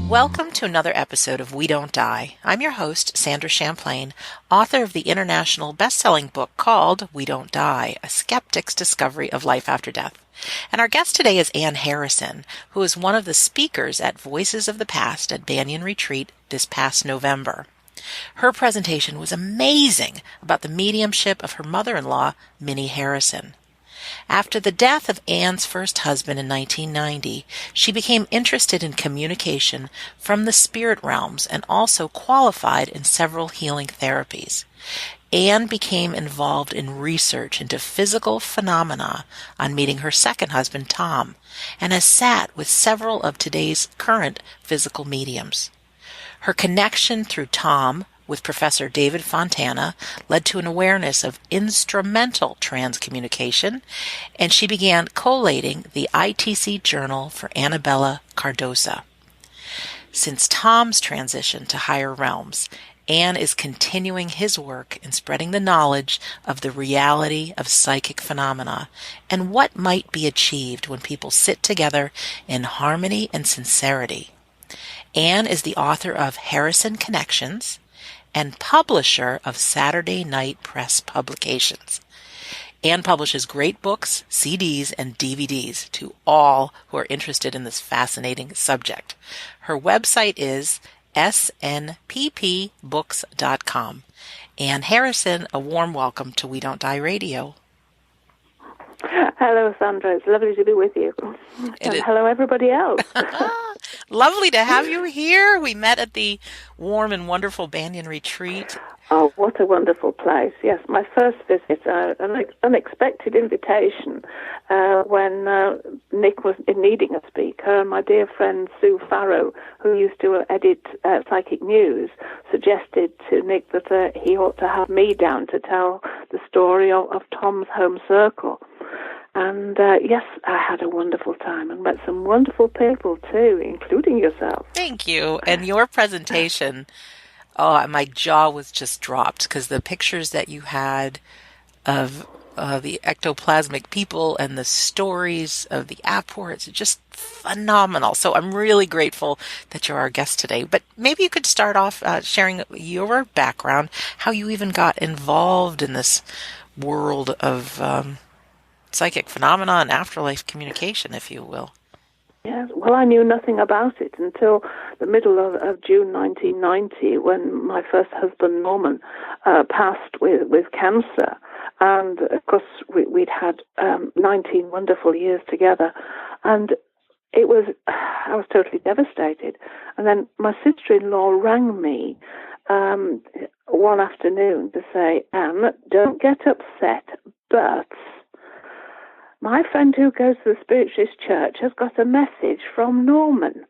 Welcome to another episode of We Don't Die. I'm your host, Sandra Champlain, author of the international best-selling book called We Don't Die, A Skeptic's Discovery of Life After Death. And our guest today is Minnie Harrison, who is one of the speakers at Voices of the Past at Banyan Retreat this past November. Her presentation was amazing about the mediumship of her mother-in-law, Minnie Harrison. After the death of Anne's first husband in 1990, she became interested in communication from the spirit realms and also qualified in several healing therapies. Anne became involved in research into physical phenomena on meeting her second husband, Tom, and has sat with several of today's current physical mediums. Her connection through Tom with Professor David Fontana led to an awareness of instrumental transcommunication, and she began collating the ITC Journal for Anabela Cardoso. Since Tom's transition to higher realms, Anne is continuing his work in spreading the knowledge of the reality of psychic phenomena and what might be achieved when people sit together in harmony and sincerity. Anne is the author of Harrison Connections and publisher of Saturday Night Press Publications. Anne publishes great books, CDs, and DVDs to all who are interested in this fascinating subject. Her website is snpppbooks.com. Anne Harrison, a warm welcome to We Don't Die Radio. Hello, Sandra. It's lovely to be with you. And hello, everybody else. Lovely to have you here. We met at the warm and wonderful Banyan Retreat. Oh, what a wonderful place. Yes, my first visit, an unexpected invitation when Nick was needing a speaker. My dear friend Sue Farrow, who used to edit Psychic News, suggested to Nick that he ought to have me down to tell the story of Tom's home circle. And yes, I had a wonderful time and met some wonderful people too, including yourself. Thank you. And your presentation, oh, my jaw was just dropped because the pictures that you had of the ectoplasmic people and the stories of the apports are just phenomenal. So I'm really grateful that you're our guest today. But maybe you could start off sharing your background, how you even got involved in this world of psychic phenomena and afterlife communication, if you will. Yes, well, I knew nothing about it until the middle of June 1990 when my first husband, Norman, passed with cancer. And, of course, we'd had 19 wonderful years together. And I was totally devastated. And then my sister-in-law rang me one afternoon to say, Anne, don't get upset, but my friend who goes to the Spiritualist Church has got a message from Norman.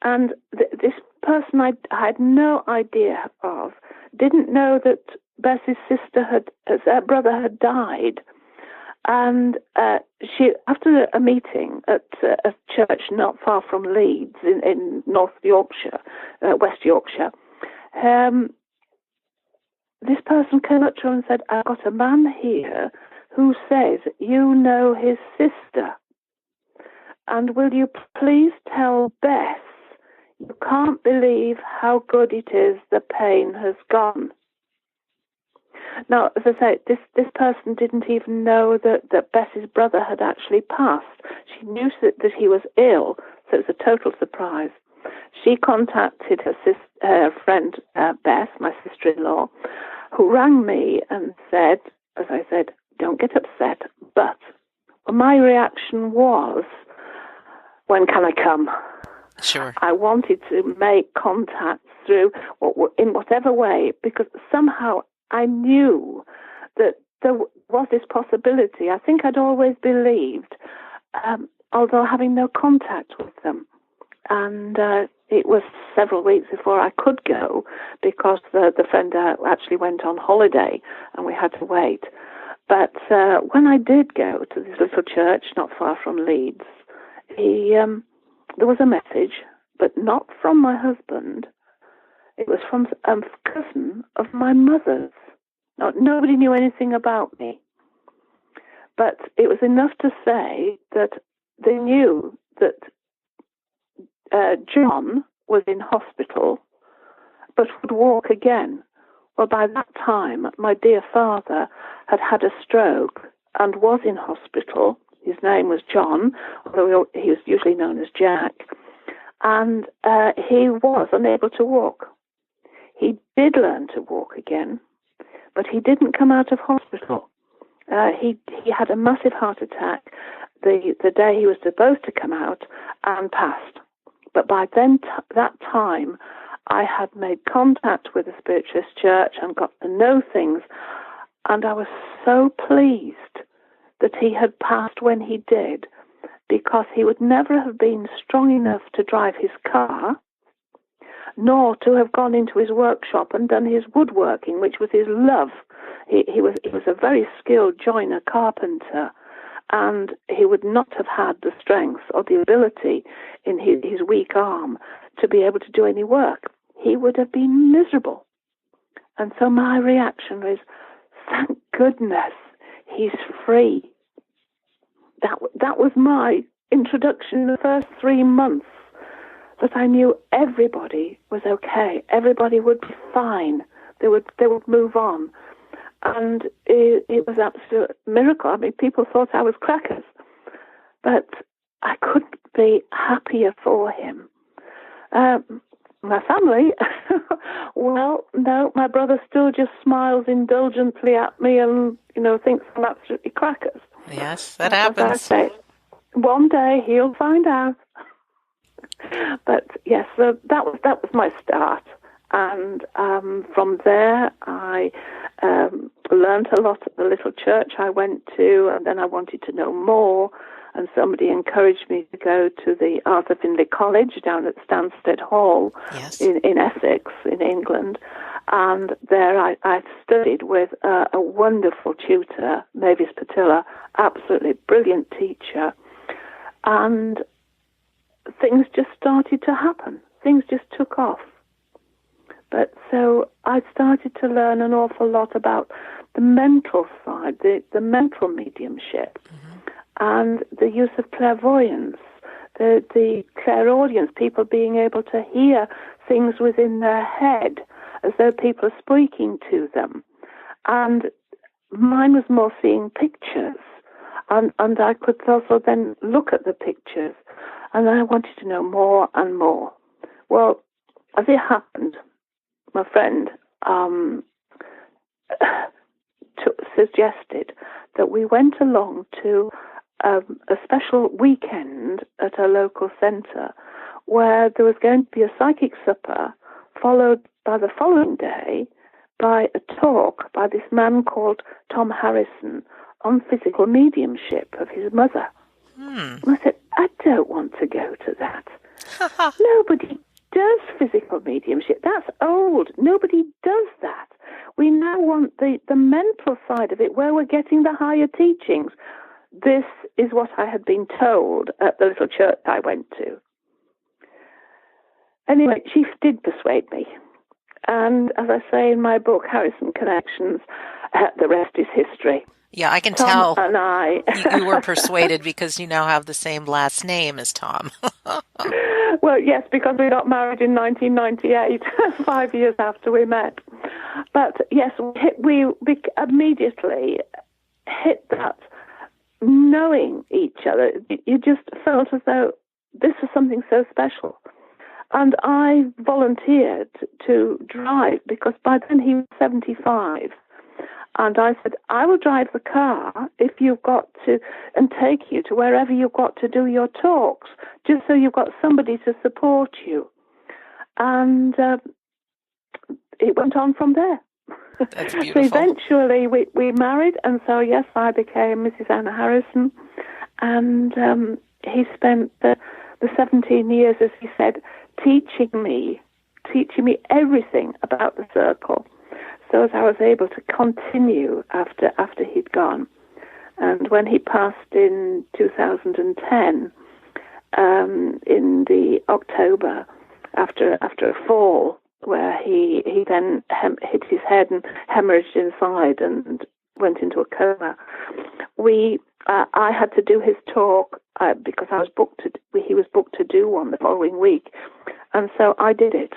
And this person I had no idea of didn't know that Bess's her brother had died. And she, after a meeting at a church not far from Leeds in North Yorkshire, West Yorkshire, this person came up to her and said, I've got a man here who says you know his sister. And will you please tell Bess you can't believe how good it is the pain has gone. Now, as I say, this person didn't even know that Bess's brother had actually passed. She knew that he was ill, so it was a total surprise. She contacted her friend Bess, my sister-in-law, who rang me and said, as I said, don't get upset, but my reaction was, when can I come? Sure. I wanted to make contact through, in whatever way, because somehow I knew that there was this possibility. I think I'd always believed, although having no contact with them. And it was several weeks before I could go because the friend actually went on holiday and we had to wait. But when I did go to this little church not far from Leeds, there was a message, but not from my husband. It was from a cousin of my mother's. Now, nobody knew anything about me. But it was enough to say that they knew that John, was in hospital, but would walk again. Well, by that time, my dear father had had a stroke and was in hospital. His name was John, although he was usually known as Jack. And he was unable to walk. He did learn to walk again, but he didn't come out of hospital. He had a massive heart attack the day he was supposed to come out and passed. But by then, that time, I had made contact with the Spiritualist Church and got to know things, and I was so pleased that he had passed when he did, because he would never have been strong enough to drive his car, nor to have gone into his workshop and done his woodworking, which was his love. He was a very skilled joiner, carpenter, and he would not have had the strength or the ability in his weak arm to be able to do any work. He would have been miserable. And so my reaction is, thank goodness he's free. That was my introduction in the first 3 months, that I knew everybody was okay. Everybody would be fine. They would move on. And it was an absolute miracle. I mean, people thought I was crackers. But I couldn't be happier for him. My family, well, no, my brother still just smiles indulgently at me and, thinks I'm absolutely crackers. Yes, that happens. As I say, one day he'll find out. But yes, so that was my start. And from there, I learned a lot at the little church I went to, and then I wanted to know more. And somebody encouraged me to go to the Arthur Findlay College down at Stansted Hall. Yes. in Essex, in England. And there I studied with a wonderful tutor, Mavis Patilla, absolutely brilliant teacher. And things just started to happen. Things just took off. But so I started to learn an awful lot about the mental side, the mental mediumship, and the use of clairvoyance, the clairaudience, people being able to hear things within their head as though people are speaking to them. And mine was more seeing pictures, and I could also then look at the pictures, and I wanted to know more and more. Well, as it happened, my friend suggested that we went along to a special weekend at a local centre where there was going to be a psychic supper, followed by the following day by a talk by this man called Tom Harrison on physical mediumship of his mother. And I said, I don't want to go to that. Nobody does physical mediumship. That's old. Nobody does that. We now want the mental side of it, where we're getting the higher teachings. This is what I had been told at the little church I went to. Anyway, she did persuade me. And as I say in my book, Harrison Connections, the rest is history. Yeah, I can Tom tell and I. you were persuaded because you now have the same last name as Tom. Well, yes, because we got married in 1998, 5 years after we met. But yes, we immediately hit that, knowing each other. You just felt as though this was something so special. And I volunteered to drive, because by then he was 75. And I said, I will drive the car if you've got to, and take you to wherever you've got to do your talks, just so you've got somebody to support you. And it went on from there. That's beautiful. So eventually we married, and so yes, I became Mrs. Anna Harrison. And he spent the 17 years, as he said, teaching me everything about the circle, so as I was able to continue after he'd gone. And when he passed in 2010, in the October, after a fall, where he then hit his head and hemorrhaged inside and went into a coma, I had to do his talk because he was booked to do one the following week, And so I did it.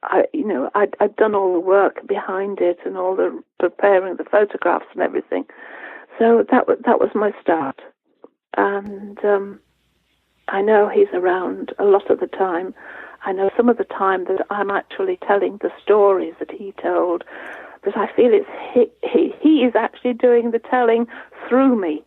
I'd done all the work behind it and all the preparing the photographs and everything. So that was my start. And I know he's around a lot of the time. I know some of the time that I'm actually telling the stories that he told, that I feel he is actually doing the telling through me.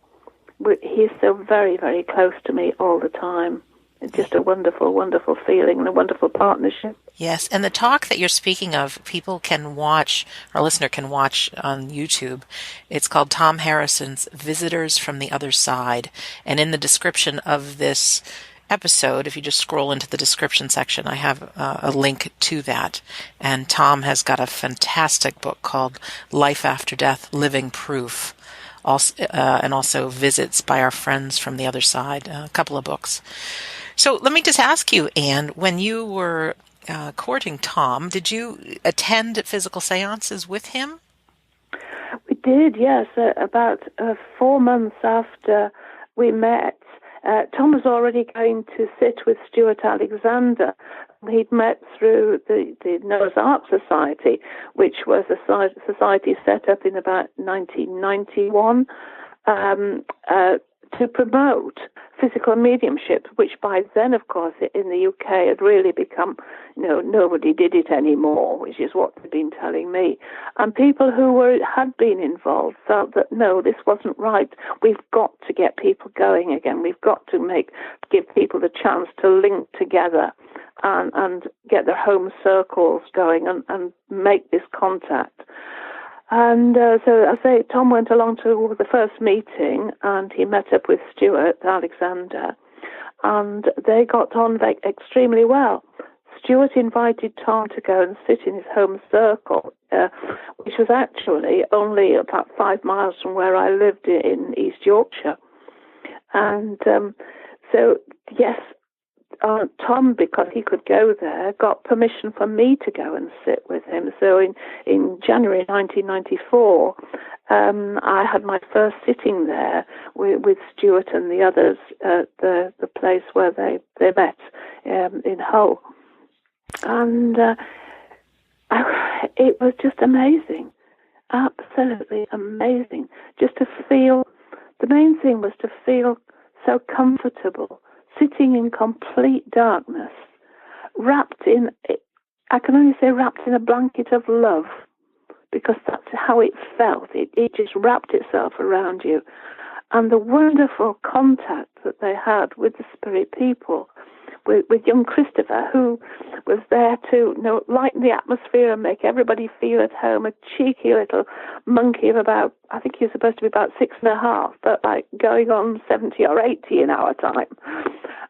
He's so very, very close to me all the time. It's just a wonderful, wonderful feeling and a wonderful partnership. Yes, and the talk that you're speaking of, people can watch, our listener can watch on YouTube. It's called Tom Harrison's Visitors from the Other Side. And in the description of this episode, if you just scroll into the description section, I have a link to that. And Tom has got a fantastic book called Life After Death, Living Proof. And also Visits by Our Friends from the Other Side, a couple of books. So let me just ask you, Anne, when you were courting Tom, did you attend physical seances with him? We did, yes. About 4 months after we met, Tom was already going to sit with Stuart Alexander. He'd met through the Noah's Ark Society, which was a society set up in about 1991 to promote physical mediumship, which by then, of course, in the UK had really become, nobody did it anymore, which is what they've been telling me. And people who had been involved felt that, no, this wasn't right. We've got to get people going again. We've got to give people the chance to link together and get their home circles going and make this contact. And so I say Tom went along to the first meeting and he met up with Stuart Alexander and they got on extremely well. Stuart invited Tom to go and sit in his home circle, which was actually only about 5 miles from where I lived in East Yorkshire. And so, yes, Tom, because he could go there, got permission for me to go and sit with him. So in January 1994, I had my first sitting there with Stuart and the others at the place where they met in Hull. And it was just amazing, absolutely amazing. Just to feel, the main thing was to feel so comfortable, sitting in complete darkness, wrapped in, I can only say wrapped in a blanket of love, because that's how it felt. It just wrapped itself around you. And the wonderful contact that they had with the spirit people, with young Christopher, who was there to lighten the atmosphere and make everybody feel at home, a cheeky little monkey of about, I think he was supposed to be about 6.5, but like going on 70 or 80 in our time.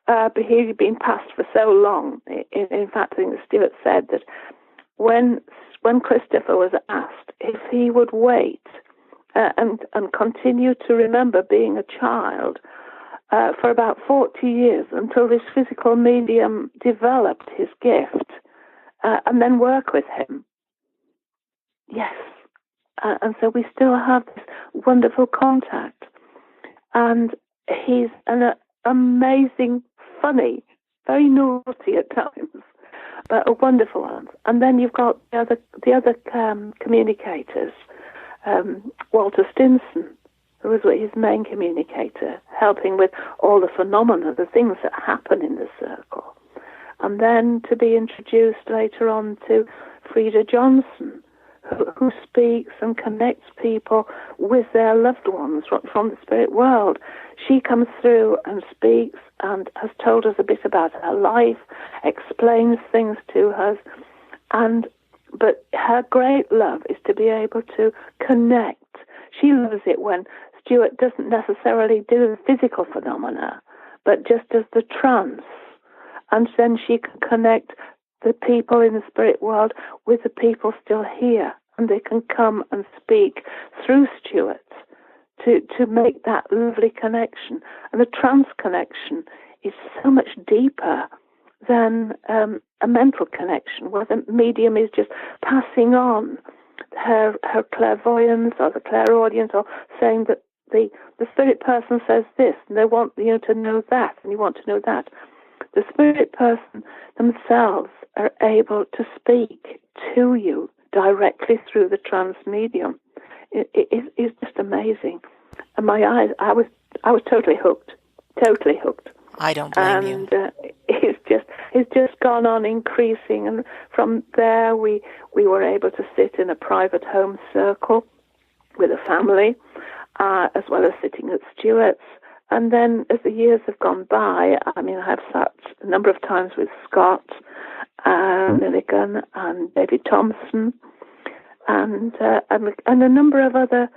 But he'd been passed for so long. In fact, I think Stuart said that when Christopher was asked if he would wait and continue to remember being a child for about 40 years until this physical medium developed his gift and then work with him. Yes. And so we still have this wonderful contact. And he's an amazing, funny, very naughty at times, but a wonderful one. And then you've got the other communicators, Walter Stinson, who was his main communicator, helping with all the phenomena, the things that happen in the circle. And then to be introduced later on to Frida Johnson, who speaks and connects people with their loved ones from the spirit world. She comes through and speaks and has told us a bit about her life, explains things to us, but her great love is to be able to connect. She loves it when Stuart doesn't necessarily do the physical phenomena, but just does the trance. And then she can connect the people in the spirit world with the people still here. And they can come and speak through Stuart to make that lovely connection. And the trance connection is so much deeper than a mental connection, where the medium is just passing on her clairvoyance or the clairaudience, or saying that the spirit person says this, and they want you to know that, and you want to know that. the spirit person themselves are able to speak to you directly through the trance medium. It's just amazing. And my eyes, I was totally hooked. I don't blame you. And it's just gone on increasing. And from there, we were able to sit in a private home circle with a family, as well as sitting at Stuart's. And then as the years have gone by, I mean, I've sat a number of times with Scott, Milligan, and David Thompson, and a number of other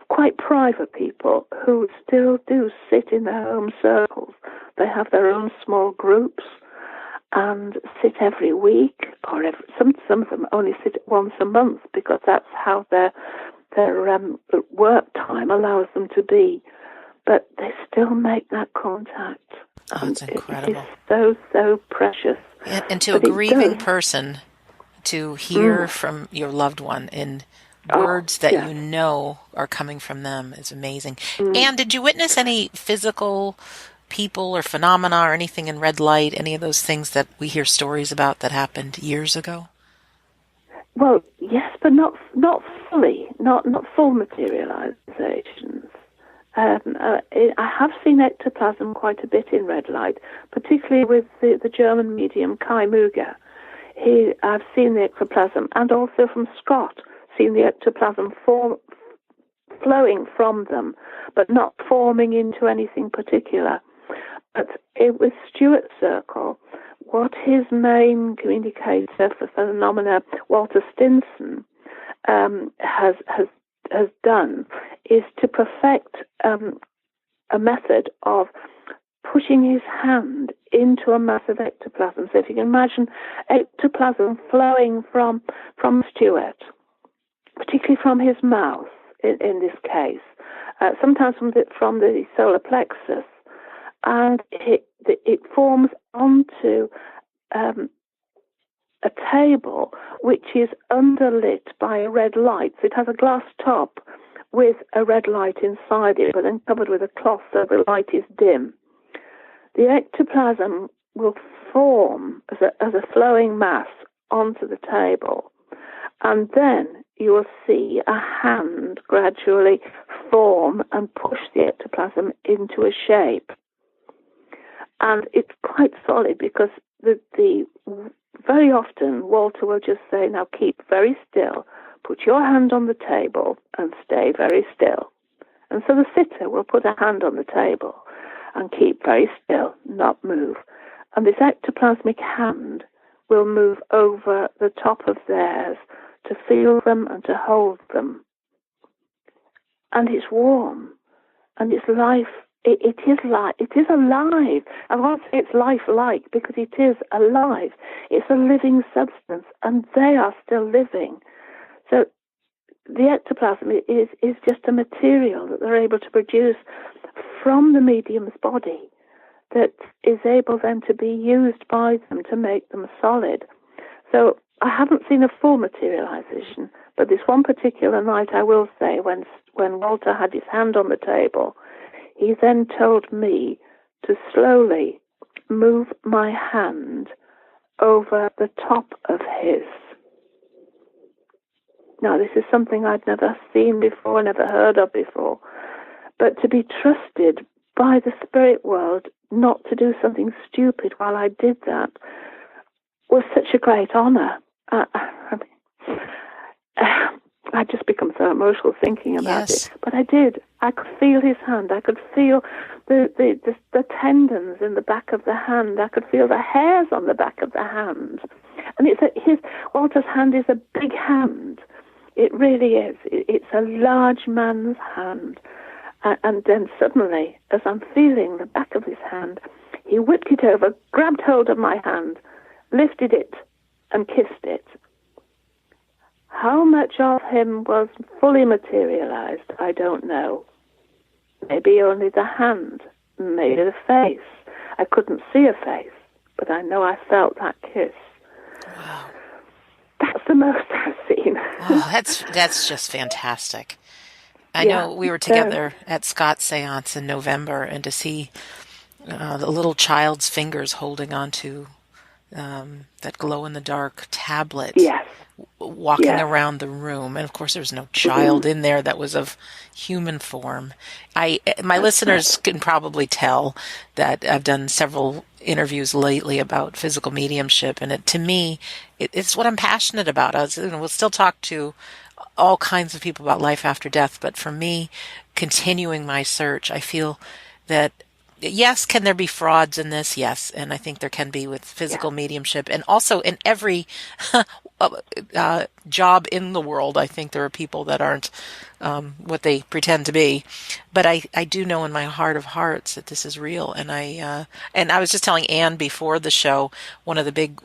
quite private people who still do sit in their home circles. They have their own small groups and sit every week, or some of them only sit once a month because that's how their work time allows them to be. But they still make that contact. Oh, it's incredible. It is so precious. And to a grieving person, to hear from your loved one in words that you know are coming from them is amazing. And did you witness any physical people or phenomena or anything in red light, any of those things that we hear stories about that happened years ago? Well, yes, but not fully, not full materializations. I have seen ectoplasm quite a bit in red light, particularly with the German medium Kai Muger. I've seen the ectoplasm, and also from Scott, seen the ectoplasm flowing from them, but not forming into anything particular. But with Stuart's circle, what his main communicator for phenomena, Walter Stinson, has done is to perfect a method of pushing his hand into a mass of ectoplasm. So if you can imagine ectoplasm flowing from Stuart, particularly from his mouth in this case, sometimes from the solar plexus, and it forms onto a table which is underlit by a red light. So it has a glass top with a red light inside it, but then covered with a cloth so the light is dim. The ectoplasm will form as a flowing mass onto the table, and then you will see a hand gradually form and push the ectoplasm into a shape. And it's quite solid because the very often Walter will just say, now keep very still, put your hand on the table and stay very still. And so the sitter will put a hand on the table and keep very still, not move. And this ectoplasmic hand will move over the top of theirs to feel them and to hold them. And it's warm, and it's life. It is alive. I won't say it's lifelike because it is alive. It's a living substance, and they are still living. So the ectoplasm is just a material that they're able to produce from the medium's body that is able then to be used by them to make them solid. So I haven't seen a full materialization, but this one particular night I will say when Walter had his hand on the table, he then told me to slowly move my hand over the top of his. Now, this is something I'd never seen before, never heard of before. But to be trusted by the spirit world not to do something stupid while I did that was such a great honor. I just become so emotional thinking about it. But I did. I could feel his hand. I could feel the tendons in the back of the hand. I could feel the hairs on the back of the hand. And Walter's hand is a big hand. It really is. It's a large man's hand. And then suddenly, as I'm feeling the back of his hand, he whipped it over, grabbed hold of my hand, lifted it, and kissed it. How much of him was fully materialized, I don't know. Maybe only the hand, maybe the face. I couldn't see a face, but I know I felt that kiss. Wow. That's the most I've seen. Oh, that's just fantastic. I know we were together at Scott's seance in November, and to see the little child's fingers holding onto that glow-in-the-dark tablet, Yes. walking Yes. around the room. And of course, there was no child in there that was of human form. My listeners can probably tell that I've done several interviews lately about physical mediumship, and to me, it's what I'm passionate about. We'll still talk to all kinds of people about life after death, but for me, continuing my search, I feel that yes, can there be frauds in this? Yes, and I think there can be with physical mediumship, and also in every job in the world. I think there are people that aren't what they pretend to be, but I do know in my heart of hearts that this is real. And I was just telling Anne before the show, one of the big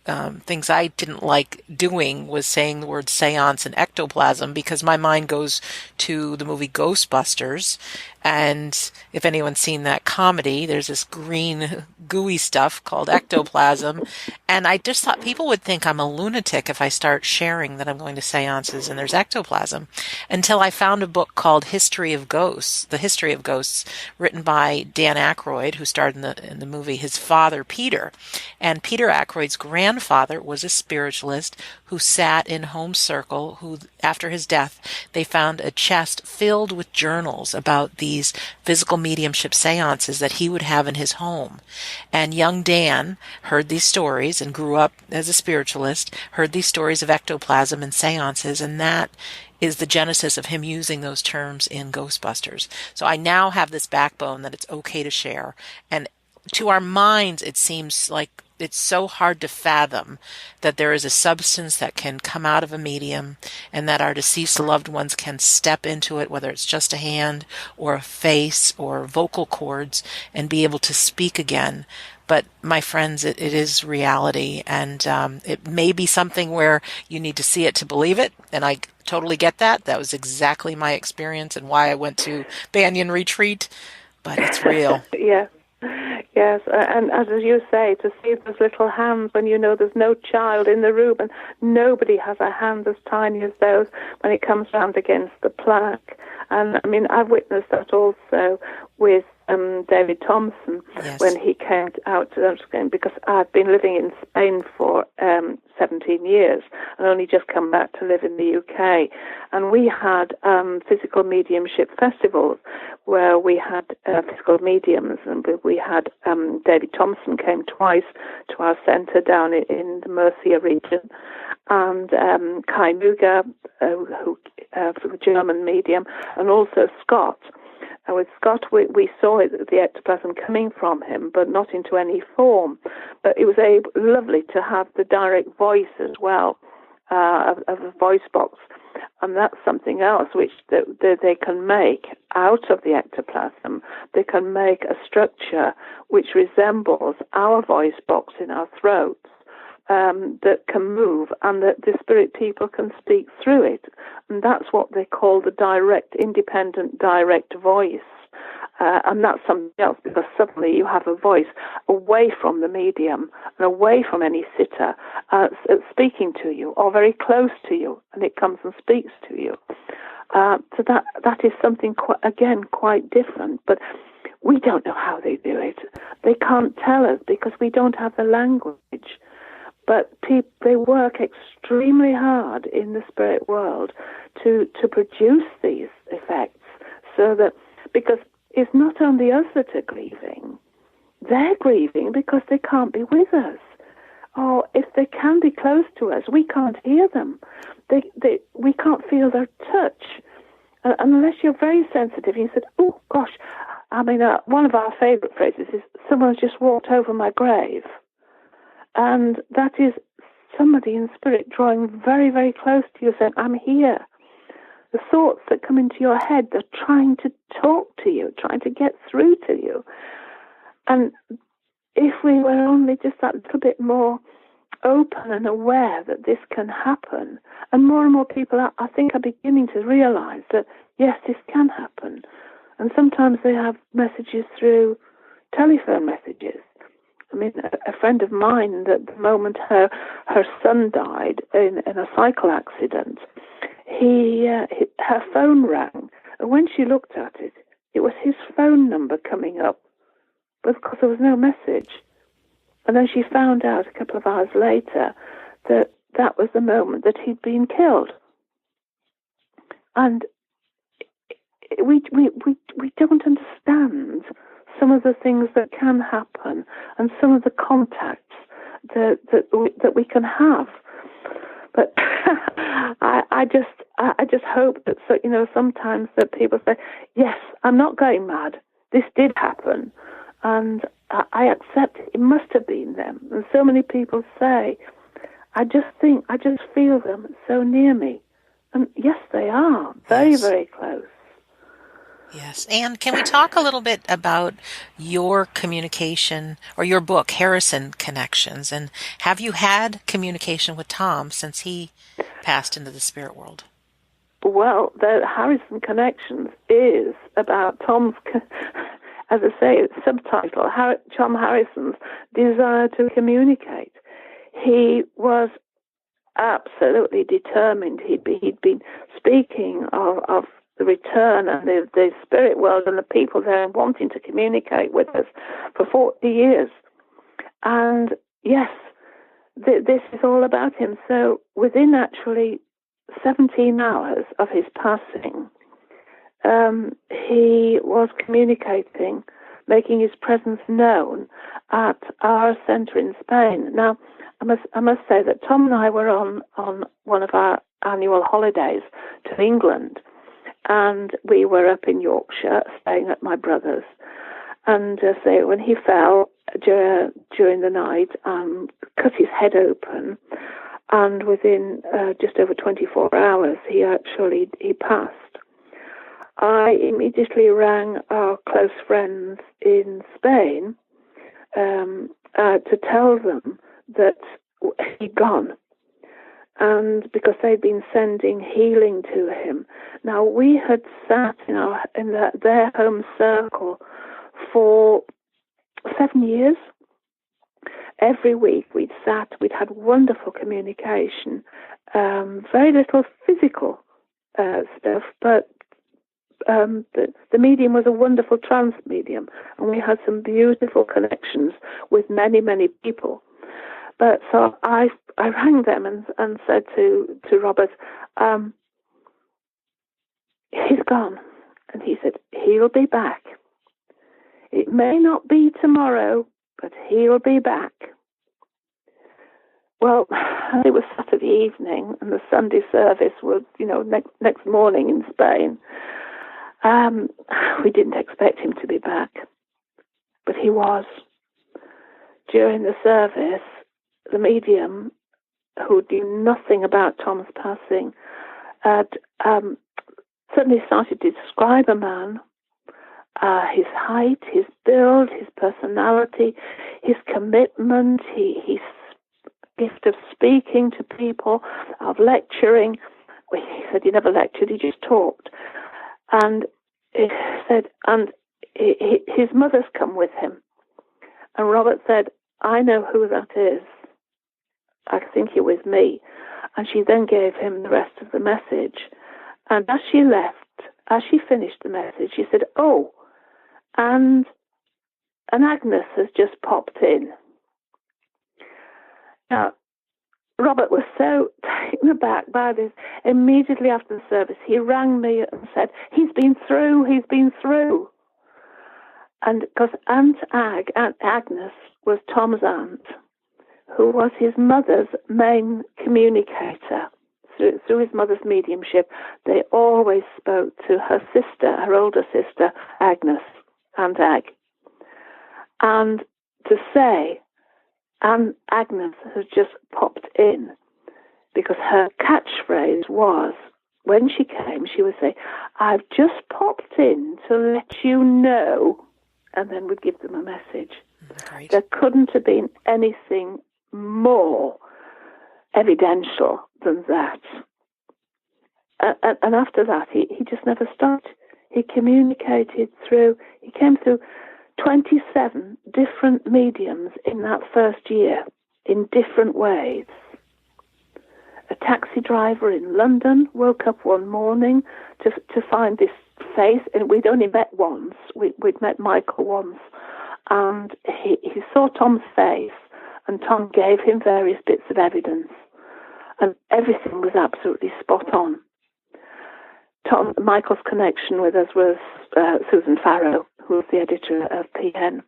things I didn't like doing was saying the word seance and ectoplasm, because my mind goes to the movie Ghostbusters. And if anyone's seen that comedy, there's this green gooey stuff called ectoplasm. And I just thought people would think I'm a lunatic if I start sharing that I'm going to seances and there's ectoplasm, until I found a book called History of Ghosts, The History of Ghosts, written by Dan Aykroyd, who starred in the movie, his father, Peter. And Peter Aykroyd's grandfather was a spiritualist who sat in Home Circle, who, after his death, they found a chest filled with journals about these physical mediumship seances that he would have in his home. And young Dan heard these stories and grew up as a spiritualist, heard these stories of ectoplasm and seances, and that is the genesis of him using those terms in Ghostbusters. So I now have this backbone that it's okay to share. And to our minds, it seems like it's so hard to fathom that there is a substance that can come out of a medium and that our deceased loved ones can step into it, whether it's just a hand or a face or vocal cords, and be able to speak again. But my friends, it is reality, and it may be something where you need to see it to believe it, and I totally get that. That was exactly my experience and why I went to Banyan Retreat, but it's real. Yeah. Yes, and as you say, to see those little hands when you know there's no child in the room and nobody has a hand as tiny as those when it comes round against the plaque. And I mean, I've witnessed that also with David Thompson, yes, when he came out to Spain, because I've been living in Spain for 17 years and only just come back to live in the UK. And we had physical mediumship festivals where we had physical mediums, and we had David Thompson came twice to our centre down in the Murcia region, and Kai Muga, who a German medium, and also Scott. And with Scott, we saw the ectoplasm coming from him, but not into any form. But it was lovely to have the direct voice as well, of a voice box. And that's something else which they can make out of the ectoplasm. They can make a structure which resembles our voice box in our throats, that can move, and that the spirit people can speak through it. And that's what they call the direct, independent, direct voice. And that's something else, because suddenly you have a voice away from the medium and away from any sitter speaking to you, or very close to you, and it comes and speaks to you. So that is something, quite different. But we don't know how they do it. They can't tell us because we don't have the language. But they work extremely hard in the spirit world to produce these effects, so that, because it's not only us that are grieving, they're grieving because they can't be with us. Or if they can be close to us, we can't hear them. We can't feel their touch. Unless you're very sensitive, you said, oh gosh, I mean, one of our favourite phrases is, someone's just walked over my grave. And that is somebody in spirit drawing very, very close to you, saying, I'm here. The thoughts that come into your head, they're trying to talk to you, trying to get through to you. And if we were only just that little bit more open and aware that this can happen, and more people, I think, are beginning to realize that, yes, this can happen. And sometimes they have messages through telephone messages. I mean, a friend of mine, that the moment her son died in a cycle accident, her phone rang, and when she looked at it, it was his phone number coming up but of course there was no message. And then she found out a couple of hours later that that was the moment that he'd been killed. And we don't understand some of the things that can happen and some of the contacts that we can have. But I just hope that, so, sometimes that people say, yes, I'm not going mad. This did happen, and I accept it. It must have been them. And so many people say, I just feel them so near me. And yes, they are. Very, very close. Yes. And can we talk a little bit about your communication or your book, Harrison Connections? And have you had communication with Tom since he passed into the spirit world? Well, the Harrison Connections is about Tom's, as I say, subtitle, Tom Harrison's desire to communicate. He was absolutely determined. He'd been speaking of the return and the spirit world and the people there and wanting to communicate with us for 40 years. And yes, this is all about him. So within actually 17 hours of his passing, he was communicating, making his presence known at our centre in Spain. Now, I must say that Tom and I were on one of our annual holidays to England, and we were up in Yorkshire, staying at my brother's. And so when he fell during the night, cut his head open, and within just over 24 hours, he passed. I immediately rang our close friends in Spain to tell them that he'd gone, and because they'd been sending healing to him. Now, we had sat in their home circle for 7 years. Every week we'd had wonderful communication, very little physical stuff, but the medium was a wonderful trance medium, and we had some beautiful connections with many, many people. But so I rang them and said to Robert, he's gone. And he said, he'll be back. It may not be tomorrow, but he'll be back. Well, it was Saturday evening, and the Sunday service was, next morning in Spain. We didn't expect him to be back, but he was. During the service, the medium, who knew nothing about Tom's passing, had suddenly started to describe a man, his height, his build, his personality, his commitment, his gift of speaking to people, of lecturing. He said he never lectured, he just talked. And he said, and his mother's come with him. And Robert said, I know who that is. I think it was me. And she then gave him the rest of the message. And as she finished the message, she said, oh, and Agnes has just popped in. Now, Robert was so taken aback by this. Immediately after the service, he rang me and said, he's been through. And because Aunt Agnes was Tom's aunt, who was his mother's main communicator. Through his mother's mediumship, they always spoke to her sister, her older sister, Agnes, Aunt Ag. And to say, Aunt Agnes has just popped in, because her catchphrase was, when she came, she would say, I've just popped in to let you know, and then would give them a message. Great. There couldn't have been anything more evidential than that. And after that, he just never stopped. He communicated he came through 27 different mediums in that first year, in different ways. A taxi driver in London woke up one morning to find this face, and we'd only met once. We'd met Michael once, and he saw Tom's face, and Tom gave him various bits of evidence, and everything was absolutely spot on. Michael's connection with us was Susan Farrow, who was the editor of PN.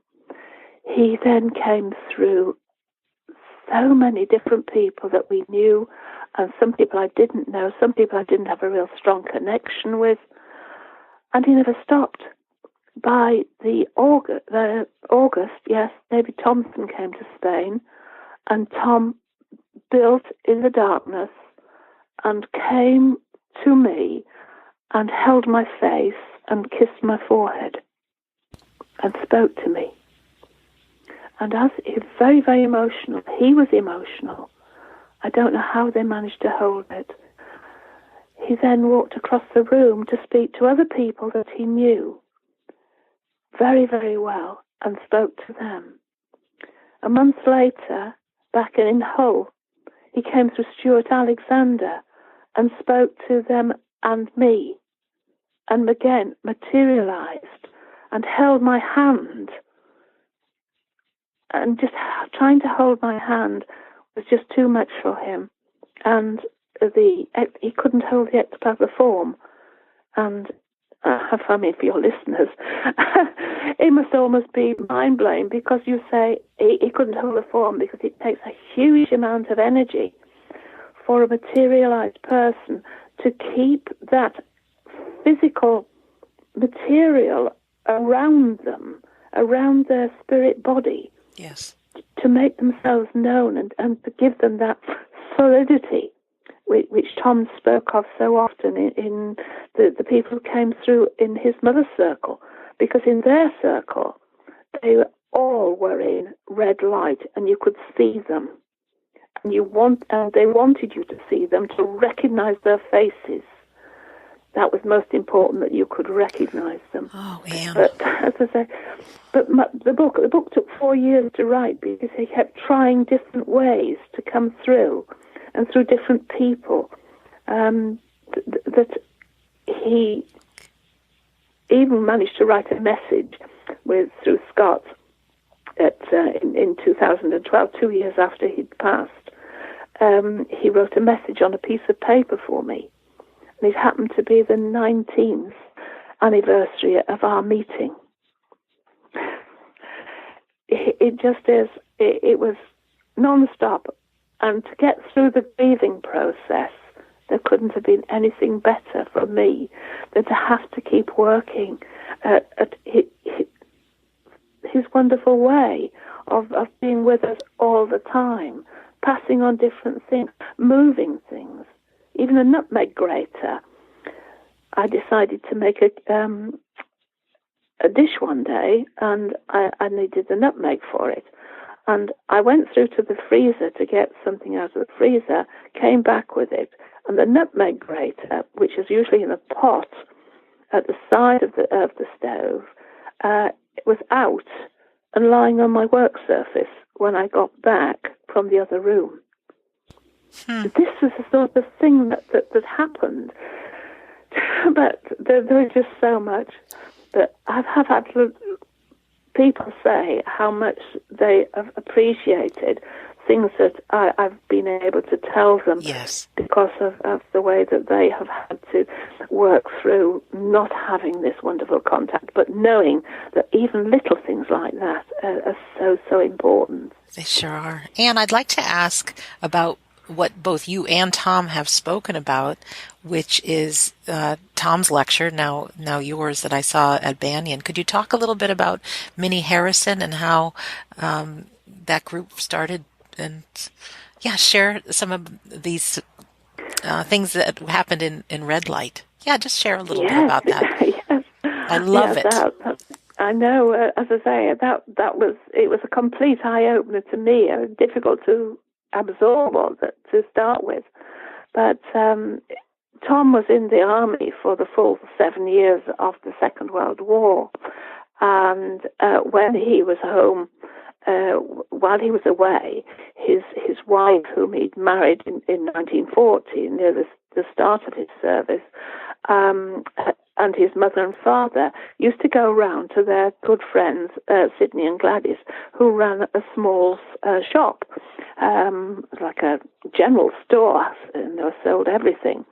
He then came through so many different people that we knew, and some people I didn't know, some people I didn't have a real strong connection with, and he never stopped. By the August, yes, David Thompson came to Spain, and Tom built in the darkness and came to me and held my face and kissed my forehead and spoke to me. And as he was very, very emotional, he was emotional. I don't know how they managed to hold it. He then walked across the room to speak to other people that he knew very, very well and spoke to them. A month later, back in Hull, he came through Stuart Alexander and spoke to them and me, and again materialized and held my hand. And just trying to hold my hand was just too much for him. And he couldn't hold the ectoplasm form. And I mean, for your listeners, it must almost be mind-blowing, because you say he couldn't hold the form because it takes a huge amount of energy for a materialized person to keep that physical material around them, around their spirit body. Yes. To make themselves known and to give them that solidity, which Tom spoke of so often in the people who came through in his mother's circle, because in their circle, they all were in red light and you could see them. And they wanted you to see them, to recognize their faces. That was most important, that you could recognize them. Oh, Anne. But as I say, the book took 4 years to write, because he kept trying different ways to come through, and through different people. That he even managed to write a message through Scott in 2012, 2 years after he'd passed. He wrote a message on a piece of paper for me. And it happened to be the 19th anniversary of our meeting. It just is, it was non-stop. And to get through the grieving process, there couldn't have been anything better for me than to have to keep working at his wonderful way of being with us all the time, passing on different things, moving things. Even a nutmeg grater. I decided to make a dish one day, and I needed the nutmeg for it. And I went through to the freezer to get something out of the freezer, came back with it, and the nutmeg grater, which is usually in a pot at the side of the stove, it was out and lying on my work surface when I got back from the other room. This was the sort of thing that happened. But there was just so much that I've had people say how much they have appreciated things that I've been able to tell them. Yes. Because of the way that they have had to work through not having this wonderful contact, but knowing that even little things like that are so, so important. They sure are. Anne, I'd like to ask about what both you and Tom have spoken about, which is Tom's lecture, now yours, that I saw at Banyan. Could you talk a little bit about Minnie Harrison and how that group started, and share some of these things that happened in red light? Yeah, just share a little bit about that. Yes. I love it. I know. As I say, it was a complete eye opener to me. Difficult to absorb all that to start with, but Tom was in the army for the full 7 years of the Second World War, and when he was home, while he was away, his wife, whom he'd married in 1940, near the start of his service, and his mother and father used to go round to their good friends, Sydney and Gladys, who ran a small shop, like a general store, and they sold everything.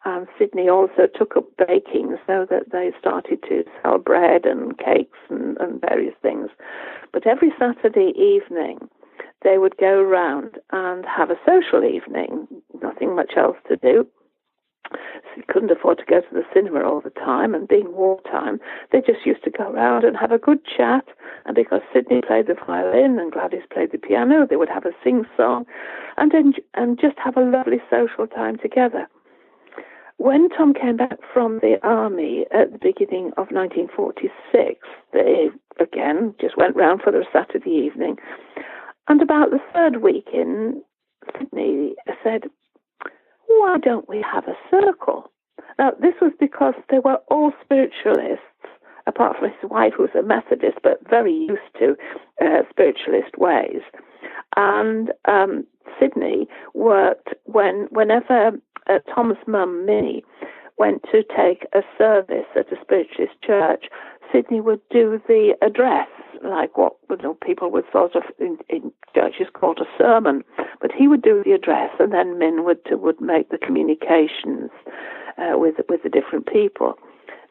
And Sydney also took up baking, so that they started to sell bread and cakes and various things. But every Saturday evening, they would go round and have a social evening, nothing much else to do. So you couldn't afford to go to the cinema all the time, and being wartime, they just used to go around and have a good chat. And because Sydney played the violin and Gladys played the piano, they would have a sing-song and just have a lovely social time together. When Tom came back from the army at the beginning of 1946, they, again, just went round for their Saturday evening. And about the third week in, Sydney said, why don't we have a circle? Now, this was because they were all spiritualists, apart from his wife, who was a Methodist, but very used to spiritualist ways. And Sydney worked whenever Tom's mum, Minnie, went to take a service at a spiritualist church, Sydney would do the address, like what people would sort of in churches called a sermon, but he would do the address, and then Min would make the communications with the different people.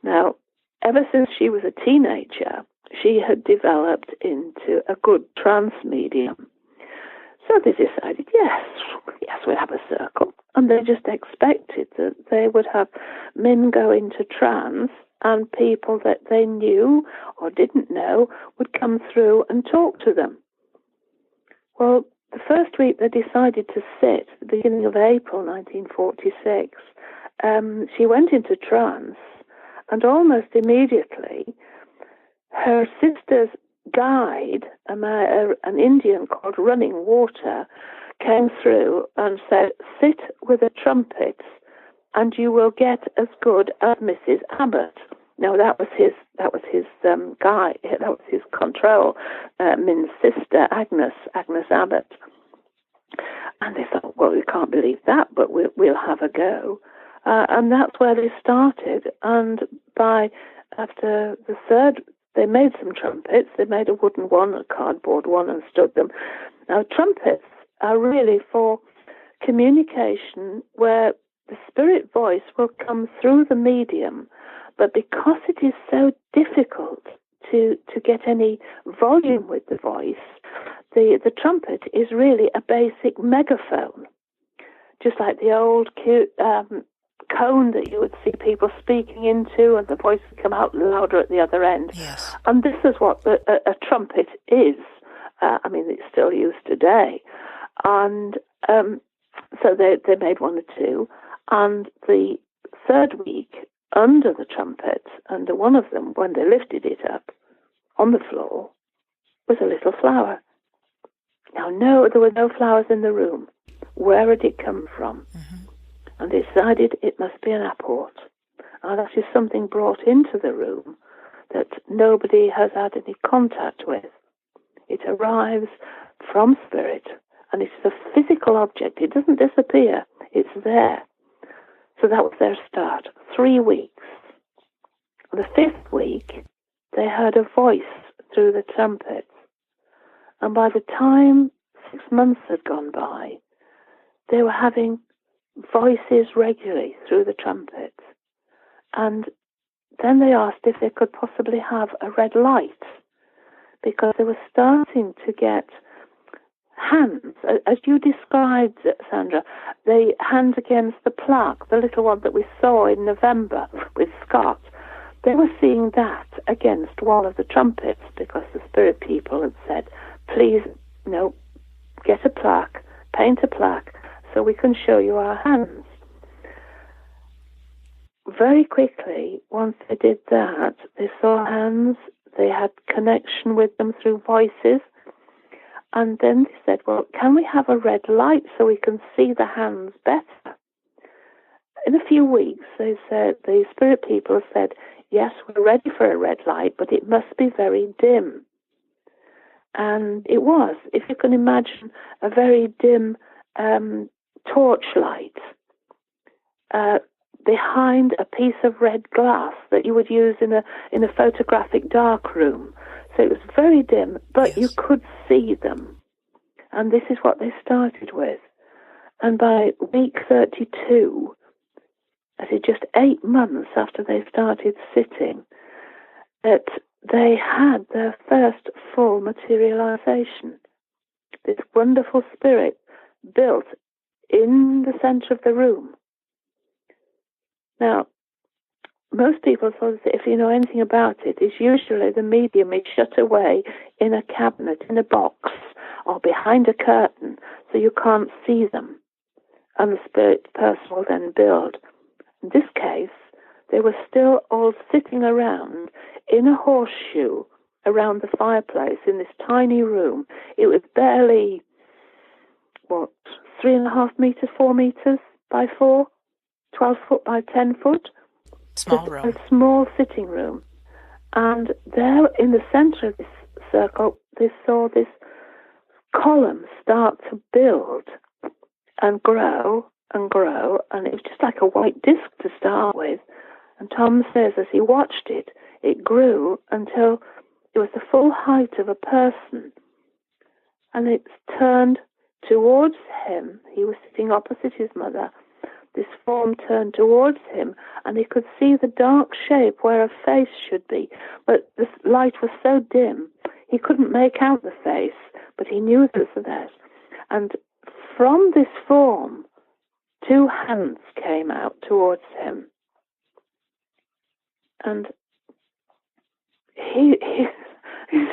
Now, ever since she was a teenager, she had developed into a good trance medium. So they decided, yes, we'll have a circle. And they just expected that they would have Min go into trance, and people that they knew or didn't know would come through and talk to them. Well, the first week they decided to sit, the beginning of April 1946, she went into trance, and almost immediately her sister's guide, an Indian called Running Water, came through and said, sit with the trumpets and you will get as good as Mrs. Abbott. Now that was his guide, that was his control, Min's sister, Agnes Abbott. And they thought, well, we can't believe that, but we'll have a go. And that's where they started. And after the third, they made some trumpets. They made a wooden one, a cardboard one, and stood them. Now, trumpets are really for communication where the spirit voice will come through the medium, but because it is so difficult to get any volume with the voice, the trumpet is really a basic megaphone, just like the old cute cone that you would see people speaking into, and the voice would come out louder at the other end. Yes. And this is what a trumpet is. It's still used today. And so they made one or two. And the third week, under the trumpet, under one of them, when they lifted it up on the floor, was a little flower. Now, no, there were no flowers in the room. Where had it come from? Mm-hmm. And they decided it must be an apport. And that is something brought into the room that nobody has had any contact with. It arrives from spirit, and it's a physical object. It doesn't disappear. It's there. So that was their start. 3 weeks. The 5th week, they heard a voice through the trumpet. And by the time 6 months had gone by, they were having voices regularly through the trumpet. And then they asked if they could possibly have a red light, because they were starting to get hands, as you described, Sandra, the hand against the plaque, the little one that we saw in November with Scott. They were seeing that against one of the trumpets, because the spirit people had said, please, get a plaque, paint a plaque, so we can show you our hands. Very quickly, once they did that, they saw hands, they had connection with them through voices, and then they said, well, can we have a red light so we can see the hands better? In a few weeks, they said, the spirit people said, yes, we're ready for a red light, but it must be very dim. And it was, if you can imagine, a very dim torchlight, behind a piece of red glass that you would use in a photographic dark room. So it was very dim, but you could see them. And this is what they started with. And by week 32, that is just 8 months after they started sitting, that they had their first full materialization. This wonderful spirit built in the center of the room. Now, most people sort of say, if you know anything about it, is usually the medium is shut away in a cabinet, in a box, or behind a curtain, so you can't see them. And the spirit person will then build. In this case, they were still all sitting around in a horseshoe around the fireplace in this tiny room. It was barely, 3.5 meters, 4 meters by 4, 12 foot by 10 foot. Small room. A small sitting room. And there in the center of this circle, they saw this column start to build and grow, and it was just like a white disc to start with. And Tom says as he watched it, it grew until it was the full height of a person. And it turned towards him. He was sitting opposite his mother. This form turned towards him, and he could see the dark shape where a face should be. But the light was so dim, he couldn't make out the face, but he knew it was there. And from this form, 2 hands came out towards him. And he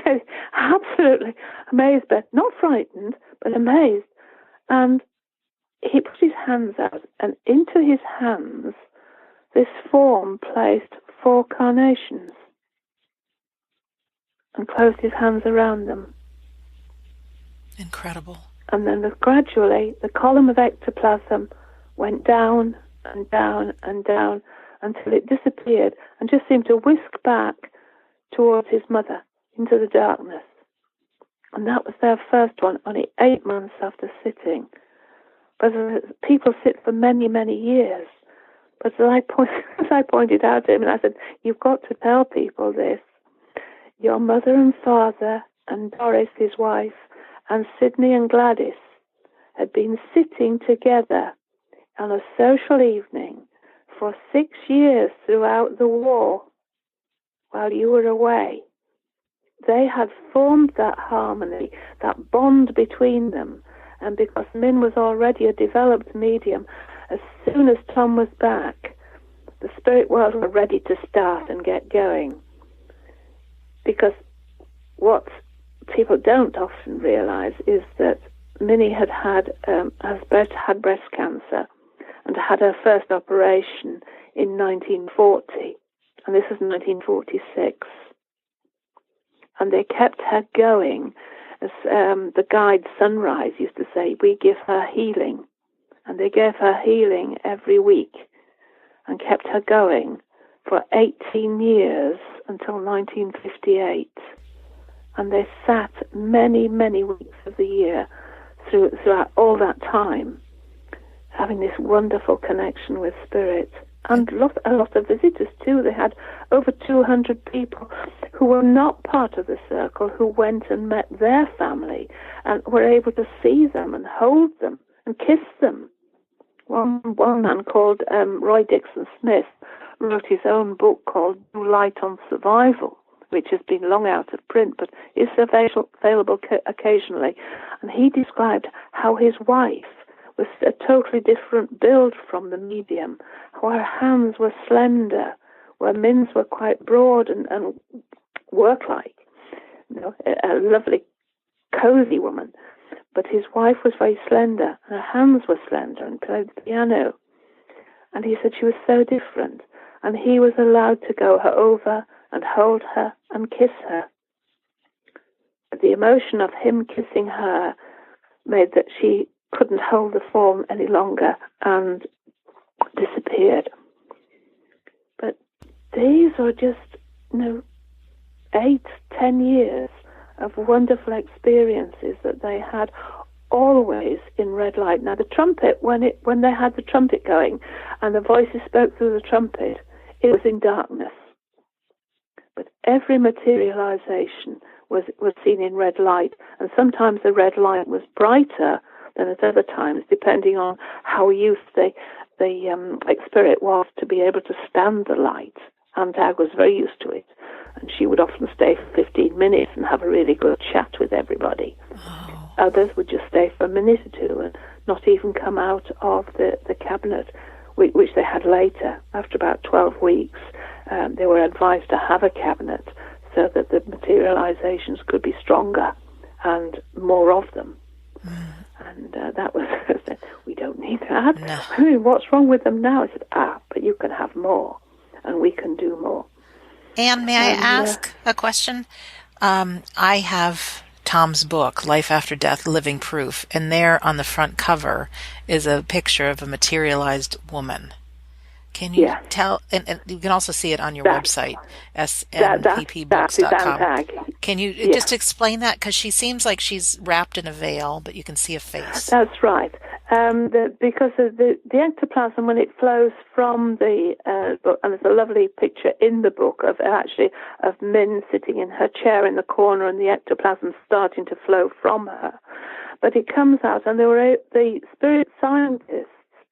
said, absolutely amazed, but not frightened, but amazed. And he put his hands out, and into his hands, this form placed 4 carnations and closed his hands around them. Incredible. And then gradually, the column of ectoplasm went down and down and down until it disappeared and just seemed to whisk back towards his mother into the darkness. And that was their first one, only 8 months after sitting. But people sit for many, many years. But as I pointed out to him, and I said, you've got to tell people this. Your mother and father and Doris, his wife, and Sydney and Gladys had been sitting together on a social evening for 6 years throughout the war while you were away. They had formed that harmony, that bond between them. And because Min was already a developed medium, as soon as Tom was back, the spirit world were ready to start and get going. Because what people don't often realize is that Minnie had breast cancer and had her first operation in 1940, and this was 1946. And they kept her going. As the guide Sunrise used to say, we give her healing. And they gave her healing every week and kept her going for 18 years until 1958. And they sat many, many weeks of the year throughout all that time, having this wonderful connection with spirit. And a lot of visitors too. They had over 200 people who were not part of the circle who went and met their family and were able to see them and hold them and kiss them. One man called Roy Dixon Smith wrote his own book called New Light on Survival, which has been long out of print but is available occasionally. And he described how his wife was a totally different build from the medium, how her hands were slender, where Min's were quite broad and work-like, a lovely, cozy woman. But his wife was very slender, and her hands were slender and played the piano. And he said she was so different, and he was allowed to go over and hold her and kiss her. But the emotion of him kissing her made that she couldn't hold the form any longer and disappeared. But these are just, 8-10 years of wonderful experiences that they had, always in red light. Now the trumpet, when they had the trumpet going and the voices spoke through the trumpet, it was in darkness. But every materialization was seen in red light, and sometimes the red light was brighter than at other times, depending on how used the spirit was to be able to stand the light. Antag was very used to it, and she would often stay for 15 minutes and have a really good chat with everybody. Oh. Others would just stay for a minute or two and not even come out of the cabinet, which they had later. After about 12 weeks, they were advised to have a cabinet so that the materializations could be stronger and more of them. And that was, we don't need that. No. I mean, what's wrong with them now? I said, but you can have more, and we can do more. Anne, may I ask a question? I have Tom's book, Life After Death, Living Proof, and there on the front cover is a picture of a materialized woman. Can you tell, and you can also see it on your website, snppbooks.com. Can you just explain that? Because she seems like she's wrapped in a veil, but you can see a face. That's right. Because of the ectoplasm, when it flows from the book, and there's a lovely picture in the book of Min sitting in her chair in the corner and the ectoplasm starting to flow from her. But it comes out, and there were the spirit scientists,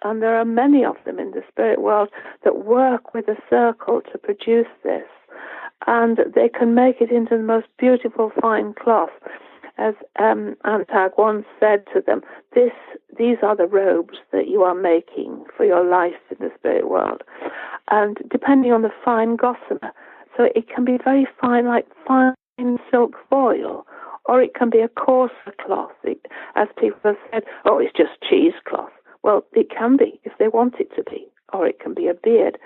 and there are many of them in the spirit world that work with a circle to produce this. And they can make it into the most beautiful fine cloth. As Antag once said to them, these are the robes that you are making for your life in the spirit world. And depending on the fine gossamer, so it can be very fine, like fine silk foil, or it can be a coarser cloth. As people have said, it's just cheesecloth. Well, it can be if they want it to be, or it can be a beard.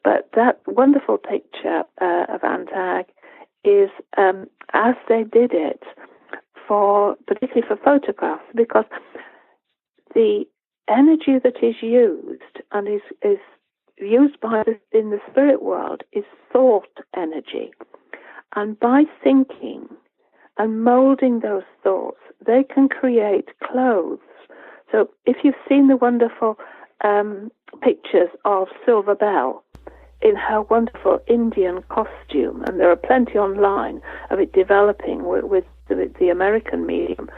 But that wonderful picture of Antag is as they did it, particularly for photographs, because the energy that is used and is used in the spirit world is thought energy. And by thinking and molding those thoughts, they can create clothes. So if you've seen the wonderful pictures of Silver Bell in her wonderful Indian costume, and there are plenty online of it developing with the American medium,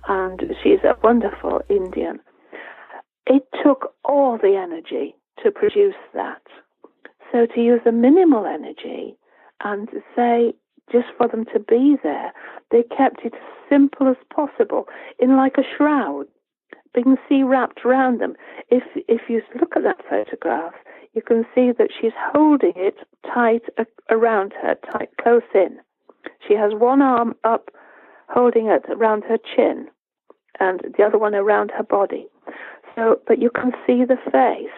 and she's a wonderful Indian. It took all the energy to produce that. So to use the minimal energy and to say just for them to be there, they kept it as simple as possible in like a shroud. You can see wrapped around them. If you look at that photograph, you can see that she's holding it tight around her, tight, close in. She has one arm up, holding it around her chin, and the other one around her body. But you can see the face,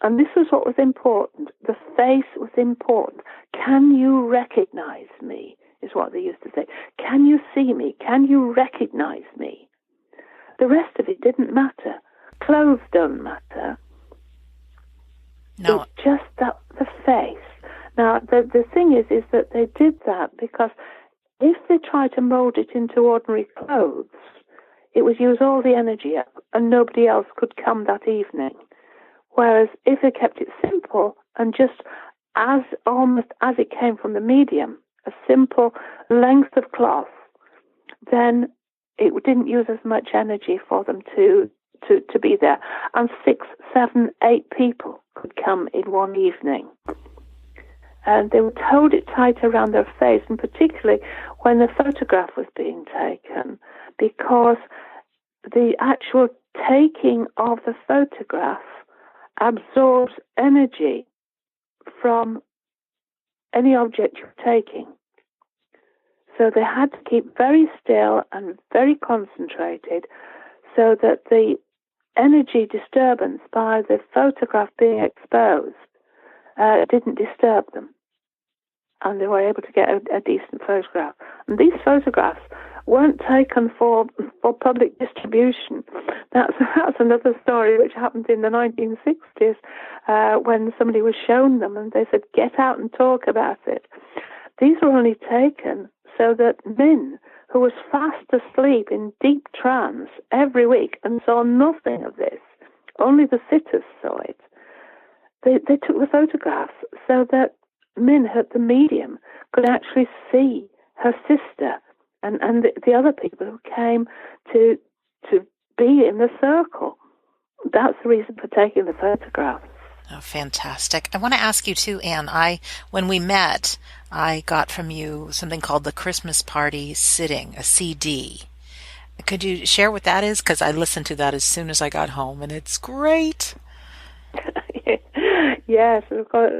and this was what was important. The face was important. Can you recognize me, is what they used to say. Can you see me? Can you recognize me? The rest of it didn't matter. Clothes don't matter. No. It's just the face. Now, the thing is that they did that because if they tried to mold it into ordinary clothes, it would use all the energy up and nobody else could come that evening. Whereas if they kept it simple and just almost as it came from the medium, a simple length of cloth, then it didn't use as much energy for them to be there. And 6, 7, 8 people could come in one evening. And they would hold it tight around their face, and particularly when the photograph was being taken, because the actual taking of the photograph absorbs energy from any object you're taking. So they had to keep very still and very concentrated so that the energy disturbance by the photograph being exposed didn't disturb them. And they were able to get a decent photograph. And these photographs weren't taken for public distribution. That's another story which happened in the 1960s when somebody was shown them and they said, get out and talk about it. These were only taken so that Min who was fast asleep in deep trance every week and saw nothing of this. Only the sitters saw it. They took the photographs so that Min, the medium, could actually see her sister and the other people who came to be in the circle. That's the reason for taking the photographs. Oh, fantastic. I want to ask you too, Anne, when we met, I got from you something called the Christmas Party Sitting, a CD. Could you share what that is? Because I listened to that as soon as I got home, and it's great. Yes, of course,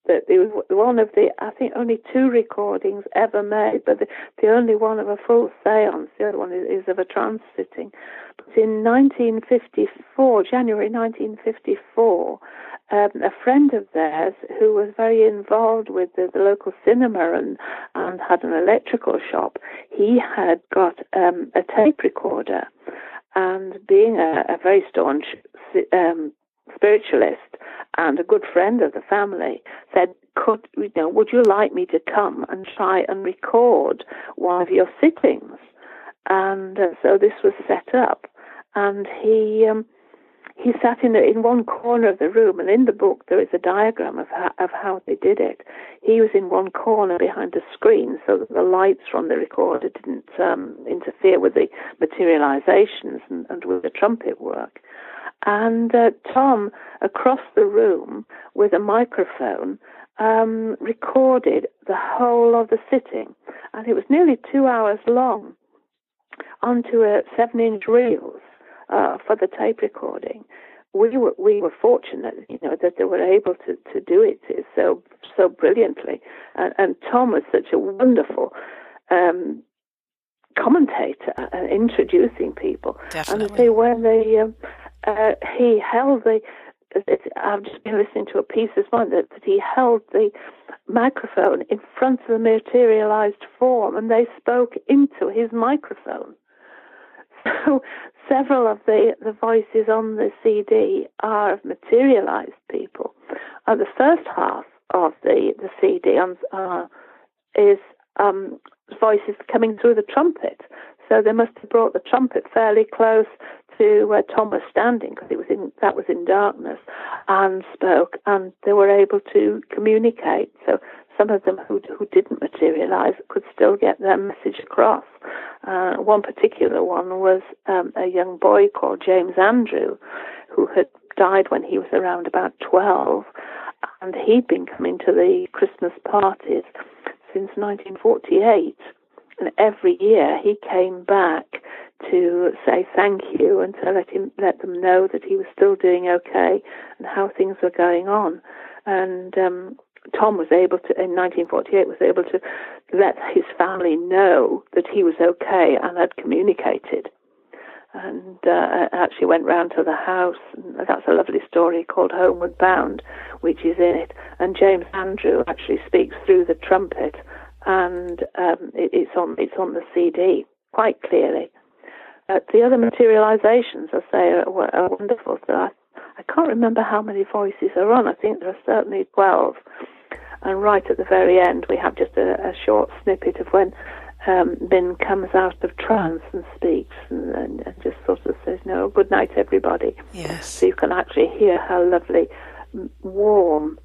that it was one of the, I think, only 2 recordings ever made, but the only one of a full seance. The other one is of a trance sitting. But in 1954, January 1954, a friend of theirs who was very involved with the local cinema and had an electrical shop, he had got a tape recorder, and being a very staunch spiritualist and a good friend of the family, said, would you like me to come and try and record one of your sittings? And so this was set up, and he sat in one corner of the room, and in the book there is a diagram of how they did it. He was in one corner behind the screen so that the lights from the recorder didn't interfere with the materializations and with the trumpet work. And Tom, across the room with a microphone, recorded the whole of the sitting. And it was nearly 2 hours long onto a 7-inch reels for the tape recording. We were fortunate, that they were able to do it so brilliantly. And Tom was such a wonderful commentator, introducing people. Definitely. And they when they he held I've just been listening to a piece this morning that he held the microphone in front of the materialized form, and they spoke into his microphone. So several of the voices on the CD are of materialized people. The first half of the CD is voices coming through the trumpet. So they must have brought the trumpet fairly close to where Tom was standing, because that was in darkness, and spoke, and they were able to communicate. So some of them who didn't materialize could still get their message across. One particular one was a young boy called James Andrew, who had died when he was around about 12, and he'd been coming to the Christmas parties since 1948. And every year he came back to say thank you and to let them know that he was still doing okay and how things were going on. And Tom was able to, in 1948, was able to let his family know that he was okay and had communicated. And actually went round to the house, and that's a lovely story called Homeward Bound, which is in it. And James Andrew actually speaks through the trumpet, and it's on the CD quite clearly. The other materializations, I say, are wonderful. So I can't remember how many voices are on. I think there are certainly 12. And right at the very end, we have just a short snippet of when Min comes out of trance and speaks and just sort of says, good night, everybody. Yes. So you can actually hear her lovely, warm,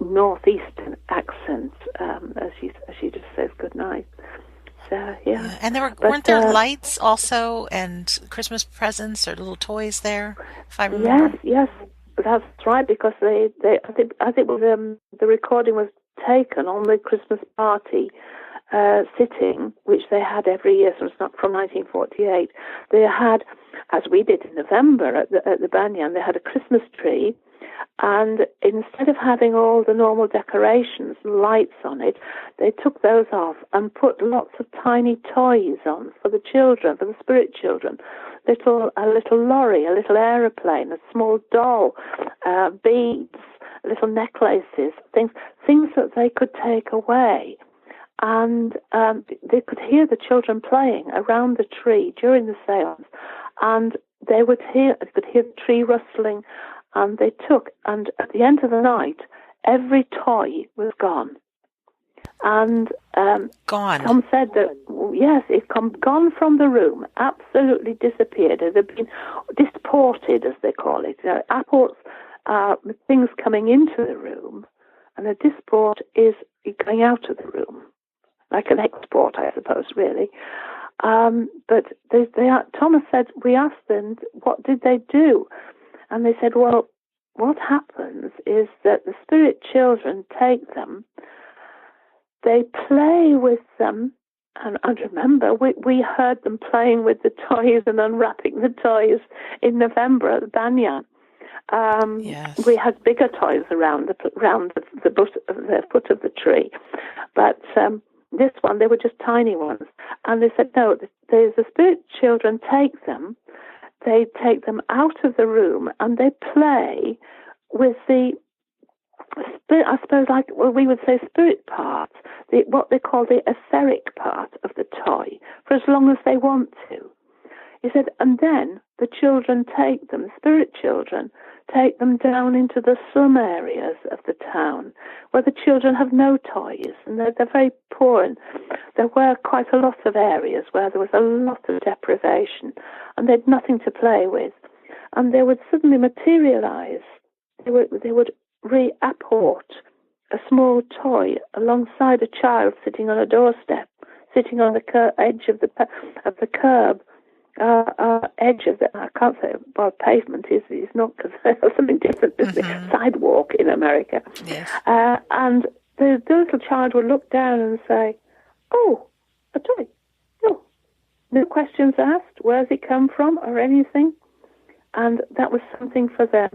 northeastern accent as she just says good night. So, yeah. And weren't there lights also and Christmas presents or little toys there, if I remember? Yes, that's right, because I think the recording was taken on the Christmas party sitting, which they had every year, so it's not from 1948. They had, as we did in November at the Banyan, they had a Christmas tree, and instead of having all the normal decorations and lights on it, they took those off and put lots of tiny toys on for the children, for the spirit children. A little lorry, a little aeroplane, a small doll, beads, little necklaces, things that they could take away. And they could hear the children playing around the tree during the seance, and they could hear the tree rustling, and and at the end of the night, every toy was gone. And Gone. Tom said that, yes, it gone from the room, absolutely disappeared. It had been disported, as they call it. Apports are things coming into the room, and a disport is going out of the room, like an export, I suppose, really. But Thomas said, we asked them, what did they do? And they said, well, what happens is that the spirit children take them, they play with them, and remember, we heard them playing with the toys and unwrapping the toys in November at the Banyan. Yes. We had bigger toys around the foot of the tree, but this one, they were just tiny ones. And they said, no, the spirit children take them, they take them out of the room, and they play with the spirit, I suppose, like we would say spirit part, what they call the etheric part of the toy, for as long as they want to. He said, and then the children take them, spirit children, take them down into the slum areas of the town, where the children have no toys, and they're very poor, and there were quite a lot of areas where there was a lot of deprivation, and they had nothing to play with, and they would suddenly materialize. They would re-apport a small toy alongside a child sitting on a doorstep, sitting on the edge of the curb, edge of the, I can't say, well, pavement is not, because there's something different, sidewalk in America. Yes. And the little child would look down and say, oh, a toy. No questions asked, where's it come from or anything. And that was something for them.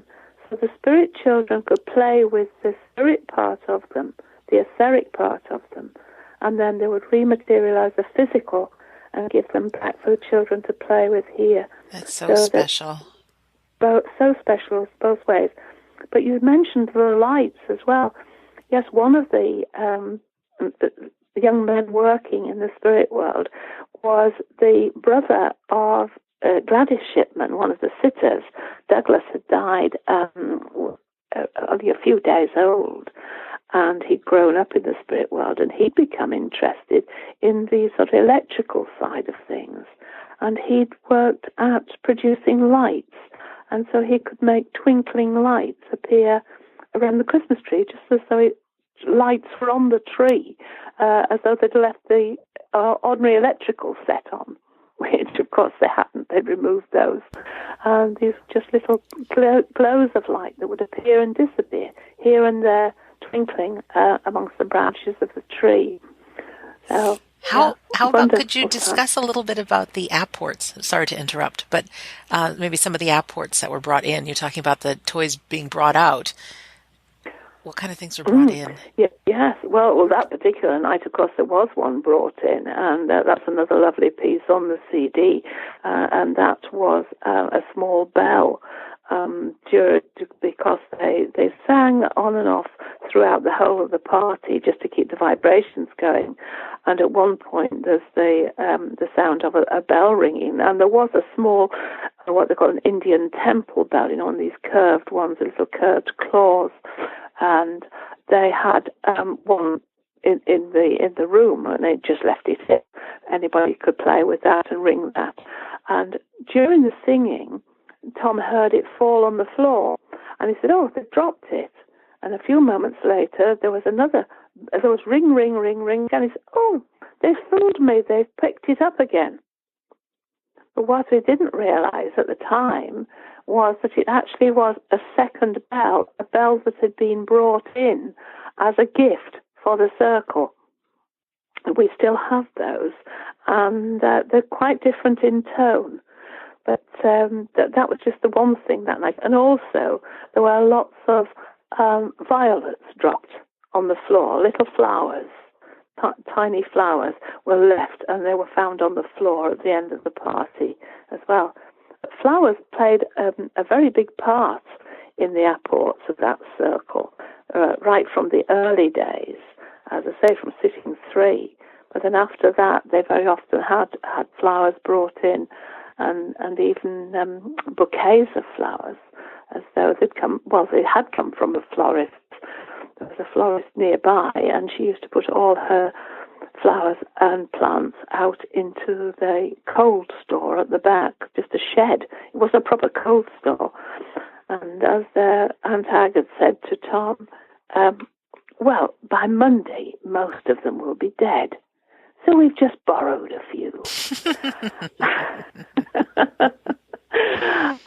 So the spirit children could play with the spirit part of them, the etheric part of them, and then they would rematerialize the physical and give them back for the children to play with here. That's so special. So special both ways. But you mentioned the lights as well. Yes, one of the young men working in the spirit world was the brother of Gladys Shipman, one of the sitters. Douglas had died only a few days old, and he'd grown up in the spirit world, and he'd become interested in the sort of electrical side of things, and he'd worked at producing lights, and so he could make twinkling lights appear around the Christmas tree, just as though lights were on the tree, as though they'd left the ordinary electrical set on, which of course they hadn't. They'd removed those. And these just little glows of light that would appear and disappear here and there, twinkling amongst the branches of the tree. So, how about, could you discuss a little bit about the apports? Sorry to interrupt, but maybe some of the apports that were brought in. You're talking about the toys being brought out. What kind of things were brought in? Yes. Well, that particular night, of course, there was one brought in, and that's another lovely piece on the CD, and that was a small bell, because they sang on and off throughout the whole of the party just to keep the vibrations going. And at one point, there's the sound of a bell ringing, and there was a small, what they call an Indian temple bell, one of these curved ones, little curved claws. And they had one in the room, and they just left it in. Anybody could play with that and ring that. And during the singing, Tom heard it fall on the floor, and he said, "Oh, they've dropped it." And a few moments later, there was ring, ring, ring, ring, and he said, "Oh, they've fooled me. They've picked it up again." But what we didn't realize at the time was that it actually was a second bell, a bell that had been brought in as a gift for the circle. We still have those, and they're quite different in tone. But that was just the one thing that night. And also, there were lots of violets dropped on the floor, little flowers. Tiny flowers were left, and they were found on the floor at the end of the party as well. Flowers played a very big part in the apports of that circle, right from the early days, as I say, from sitting 3. But then after that, they very often had flowers brought in, and even bouquets of flowers, as though they had come from a florist. there was a florist nearby, and she used to put all her flowers and plants out into the cold store at the back, just a shed. It was a proper cold store. And as Aunt Ag had said to Tom, well, by Monday, most of them will be dead. So we've just borrowed a few.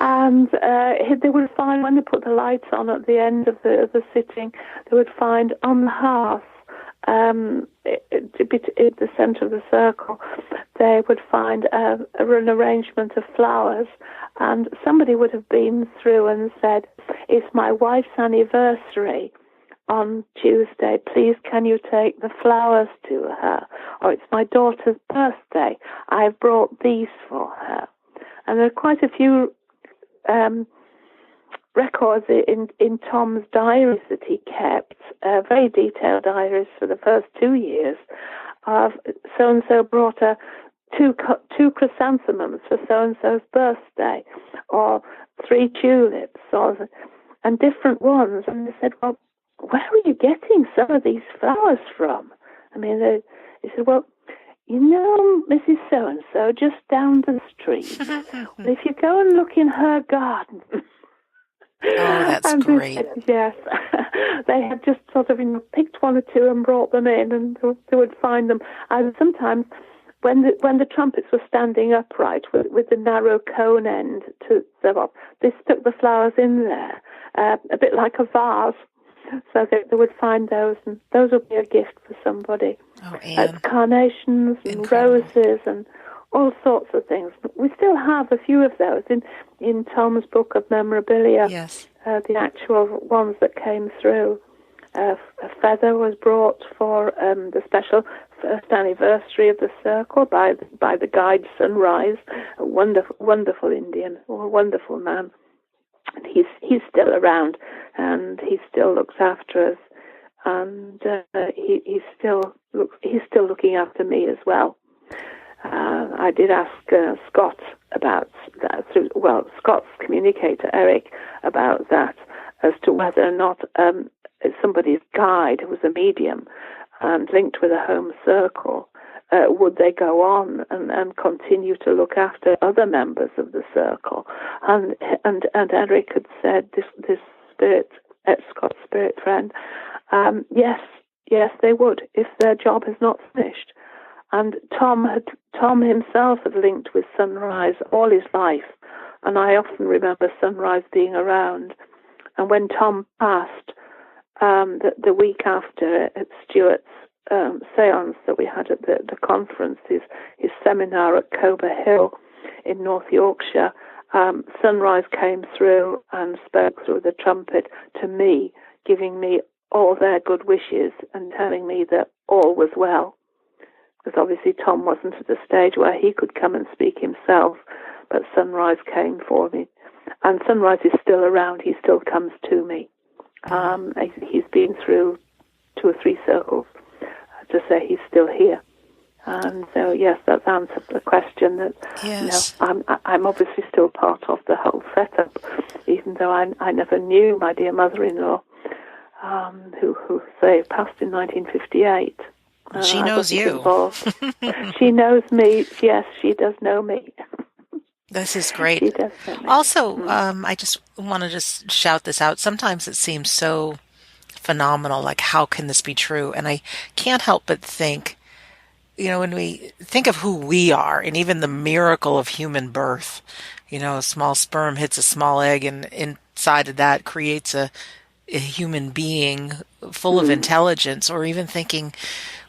And they would find, when they put the lights on at the end of the sitting, they would find on the hearth, in the centre of the circle, they would find an arrangement of flowers, and somebody would have been through and said, "It's my wife's anniversary on Tuesday, please can you take the flowers to her?" Or, "It's my daughter's birthday, I've brought these for her." And there are quite a few records in Tom's diaries that he kept, very detailed diaries for the first 2 years, of so-and-so brought her two chrysanthemums for so-and-so's birthday, or 3 tulips, and different ones. And they said, "Well, where are you getting some of these flowers from?" I mean, he said, "Well, you know, Mrs. So-and-so, just down the street. Well, if you go and look in her garden..." Oh, that's great. Yes. They had just sort of picked 1 or 2 and brought them in, and they would find them. And sometimes when the trumpets were standing upright with the narrow cone end to them up, they stuck the flowers in there, a bit like a vase. So they would find those, and those would be a gift for somebody. Oh, Anne. Carnations and Incredible. roses and all sorts of things. We still have a few of those in Tom's book of memorabilia. Yes. The actual ones that came through. A feather was brought for the special first anniversary of the circle by the guide Sunrise, a wonderful Indian, or a wonderful man. And he's still around, and he still looks after us, and he's still looking after me as well. I did ask Scott about that. Scott's communicator, Eric, about that, as to whether or not somebody's guide, who was a medium and linked with a home circle, would they go on and continue to look after other members of the circle? And Eric had said, this spirit, Scott's spirit friend, yes, they would, if their job is not finished. And Tom himself had linked with Sunrise all his life, and I often remember Sunrise being around. And when Tom passed, the week after at Stuart's seance that we had at the conference, his seminar at Cober Hill in North Yorkshire, Sunrise came through and spoke through the trumpet to me, giving me all their good wishes and telling me that all was well. Because obviously Tom wasn't at a stage where he could come and speak himself, but Sunrise came for me. And Sunrise is still around. He still comes to me. He's been through 2 or 3 circles to say he's still here. And so, yes, that's answered the question. That yes. I'm obviously still part of the whole setup, even though I never knew my dear mother-in-law, who passed in 1958. She knows you. She knows me. Yes, she does know me. This is great. She does know me. Also, I just want to just shout this out. Sometimes it seems so phenomenal, like how can this be true? And I can't help but think, when we think of who we are, and even the miracle of human birth, a small sperm hits a small egg, and inside of that creates a human being full of intelligence, or even thinking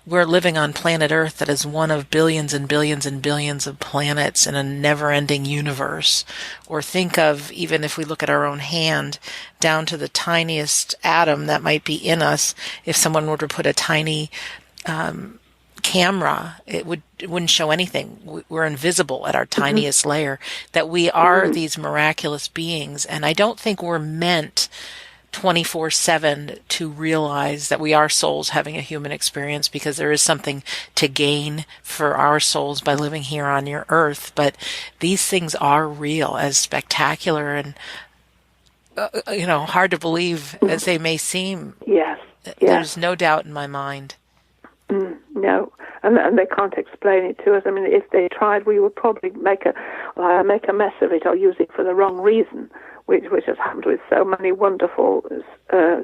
we're living on planet Earth that is one of billions and billions and billions of planets in a never-ending universe. Or think of, even if we look at our own hand, down to the tiniest atom that might be in us, if someone were to put a tiny camera, it wouldn't show anything. We're invisible at our tiniest layer, that we are these miraculous beings. And I don't think we're meant 24/7 to realize that we are souls having a human experience, because there is something to gain for our souls by living here on your earth. But these things are real, as spectacular and hard to believe as they may seem. Yes. There's no doubt in my mind. No, and they can't explain it to us. I mean, if they tried, we would probably make a mess of it or use it for the wrong reason, which has happened with so many wonderful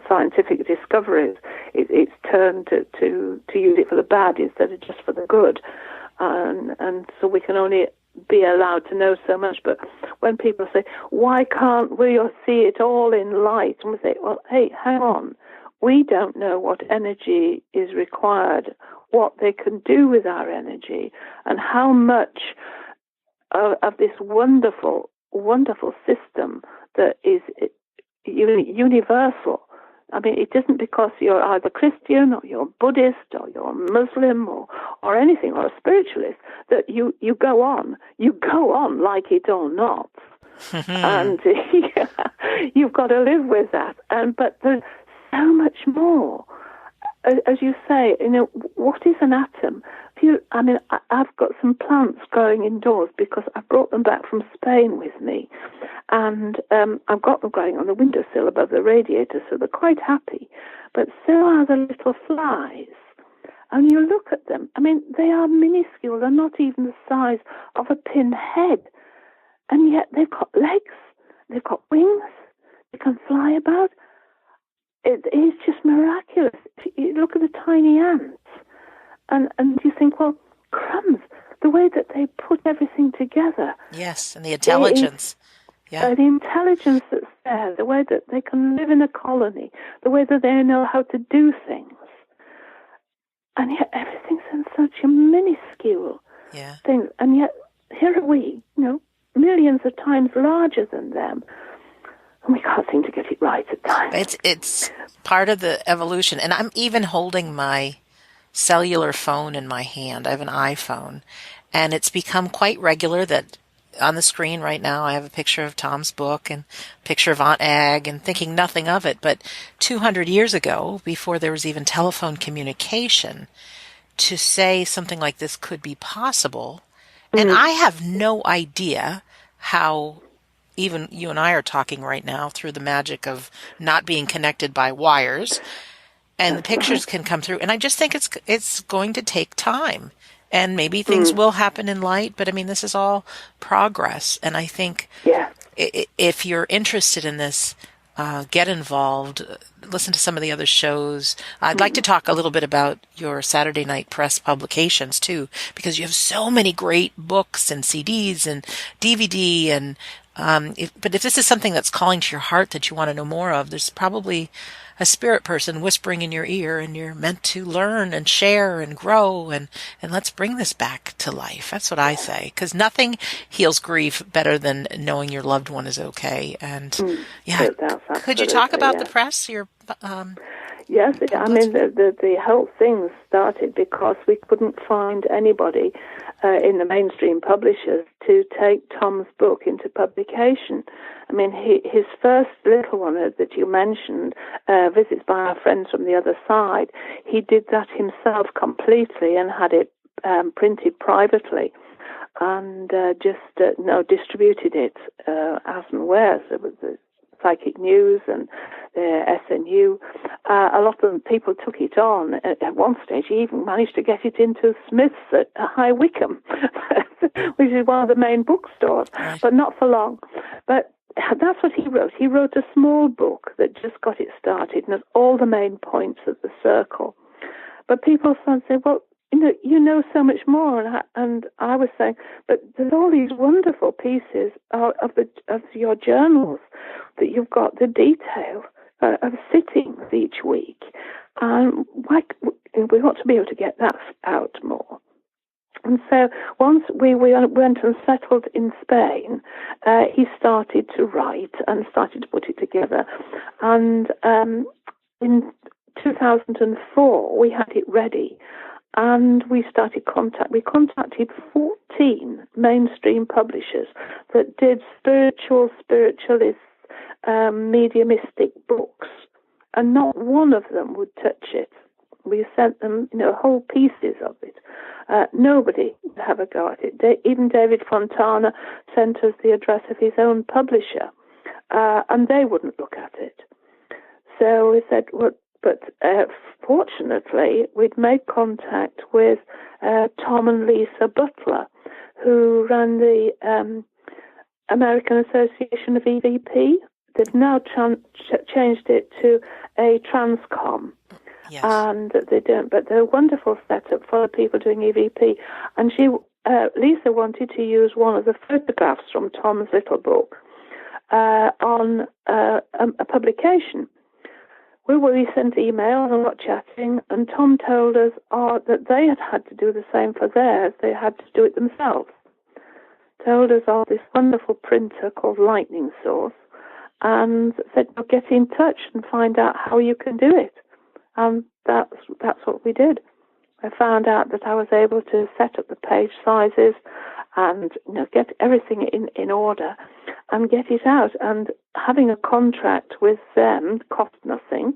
scientific discoveries. It's turned to use it for the bad instead of just for the good, and so we can only be allowed to know so much. But when people say, "Why can't we see it all in light?" and we say, "Well, hey, hang on. We don't know what energy is required, what they can do with our energy, and how much of this wonderful, wonderful system that is universal." I mean, it isn't because you're either Christian or you're Buddhist or you're Muslim or anything, or a spiritualist, that you go on. You go on like it or not. And you've got to live with that. But there's so much more. As you say, what is an atom? I've got some plants growing indoors because I brought them back from Spain with me, and I've got them growing on the windowsill above the radiator, so they're quite happy. But so are the little flies. And you look at them, they are minuscule. They're not even the size of a pinhead. And yet they've got legs, they've got wings, they can fly about. It is just miraculous. You look at the tiny ants, and you think, well, crumbs, the way that they put everything together. Yes, and the intelligence. The intelligence that's there, the way that they can live in a colony, the way that they know how to do things. And yet everything's in such a minuscule thing. And yet here are we, millions of times larger than them. And we can't seem to get it right at times. It's part of the evolution. And I'm even holding my cellular phone in my hand. I have an iPhone. And it's become quite regular that on the screen right now I have a picture of Tom's book and a picture of Aunt Ag, and thinking nothing of it. But 200 years ago, before there was even telephone communication, to say something like this could be possible. And I have no idea how even you and I are talking right now through the magic of not being connected by wires, and the pictures can come through. And I just think it's going to take time, and maybe things will happen in light. But this is all progress. And I think if you're interested in this, get involved. Listen to some of the other shows. I'd like to talk a little bit about your Saturday Night Press publications too, because you have so many great books and CDs and DVD and but if this is something that's calling to your heart that you want to know more of, there's probably a spirit person whispering in your ear, and you're meant to learn and share and grow, and let's bring this back to life. That's what I say, because nothing heals grief better than knowing your loved one is okay. And could you talk about the press? Yes, the whole thing started because we couldn't find anybody in the mainstream publishers to take Tom's book into publication. His first little one that you mentioned, Visits by Our Friends from the Other Side, he did that himself completely and had it printed privately, and distributed it as and where. So it was the Psychic News and the SNU. A lot of people took it on. At one stage, he even managed to get it into Smith's at High Wycombe, which is one of the main bookstores, but not for long. But that's what he wrote. He wrote a small book that just got it started and has all the main points of the circle. But people started to say, well, you know so much more, and I was saying, but there's all these wonderful pieces of your journals that you've got the detail of sittings each week, and we ought to be able to get that out more. And so once we went and settled in Spain, he started to write and started to put it together, and in 2004 we had it ready. And we started we contacted 14 mainstream publishers that did spiritualist, mediumistic books, and not one of them would touch it. We sent them, whole pieces of it. Nobody would have a go at it. Even David Fontana sent us the address of his own publisher, and they wouldn't look at it. So we said, well, But fortunately, we'd made contact with Tom and Lisa Butler, who ran the American Association of EVP. They've now changed it to a Transcom. Yes. And they don't, but they're a wonderful setup for the people doing EVP. And Lisa wanted to use one of the photographs from Tom's little book on a publication. We sent email and a lot chatting, and Tom told us that they had to do the same for theirs. They had to do it themselves. Told us of this wonderful printer called Lightning Source, and said, well, get in touch and find out how you can do it. And that's what we did. I found out that I was able to set up the page sizes and get everything in order and get it out. And having a contract with them cost nothing.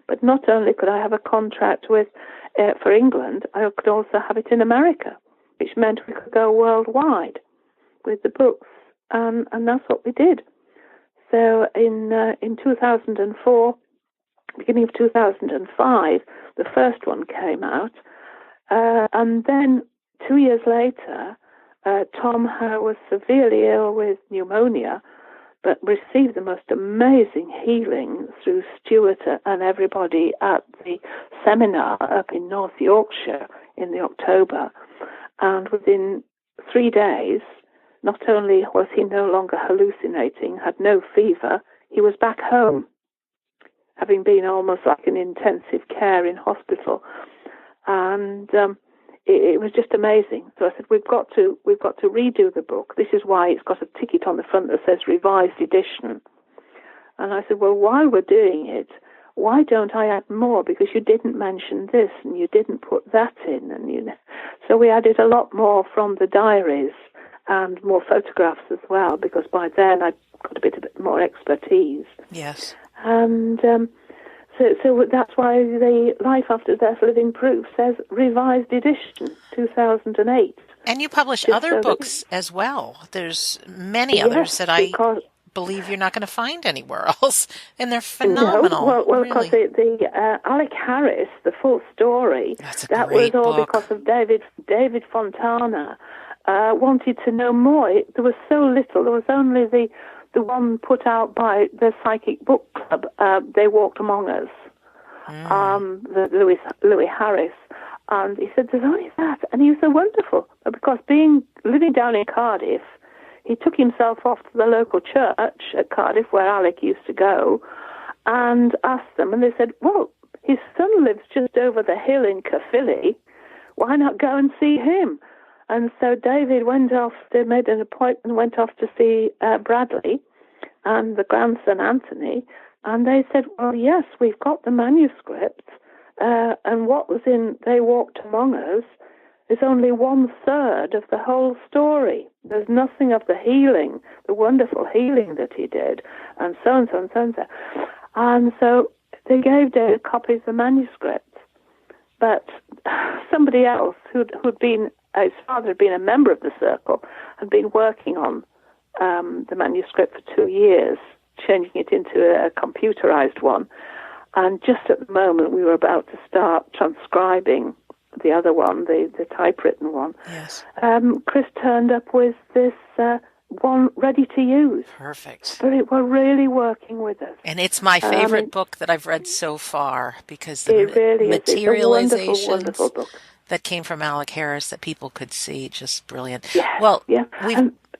But not only could I have a contract for England, I could also have it in America, which meant we could go worldwide with the books. And that's what we did. So in 2004, beginning of 2005, the first one came out. And then 2 years later, Tom was severely ill with pneumonia, but received the most amazing healing through Stuart and everybody at the seminar up in North Yorkshire in the October. And within 3 days, not only was he no longer hallucinating, had no fever, he was back home, having been almost like an intensive care in hospital. And it was just amazing. So I said, we've got to redo the book. This is why it's got a ticket on the front that says revised edition. And I said, well, while we're doing it, why don't I add more? Because you didn't mention this and you didn't put that in. And so we added a lot more from the diaries and more photographs as well, because by then I'd got a bit more expertise. Yes. And so that's why the Life After Death Living Proof says revised edition, 2008. And you publish other books as well. There's many others that I believe you're not going to find anywhere else, and they're phenomenal. No, well, really. Because the Alec Harris, the full story, that was all book. because of David Fontana wanted to know more. There was so little. There was only the one put out by the Psychic Book Club, They Walked Among Us, Louis Harris. And he said, there's only that. And he was so wonderful, because living down in Cardiff, he took himself off to the local church at Cardiff, where Alec used to go, and asked them. And they said, well, his son lives just over the hill in Caerphilly. Why not go and see him? And so David they made an appointment, went off to see Bradley and the grandson Anthony, and they said, well, yes, we've got the manuscript, and what was in They Walked Among Us is only 1/3 of the whole story. There's nothing of the healing, the wonderful healing that he did, and so and so and so and so. And so they gave David a copy of the manuscript, but somebody else who'd been, his father had been a member of the circle, had been working on the manuscript for 2 years, changing it into a computerized one. And just at the moment, we were about to start transcribing the other one, the typewritten one. Yes. Chris turned up with this one ready to use. Perfect. But we're really working with us. And it's my favorite book that I've read so far, because the really materializations it's a wonderful book that came from Alec Harris that people could see, just brilliant. Yes, well, yeah.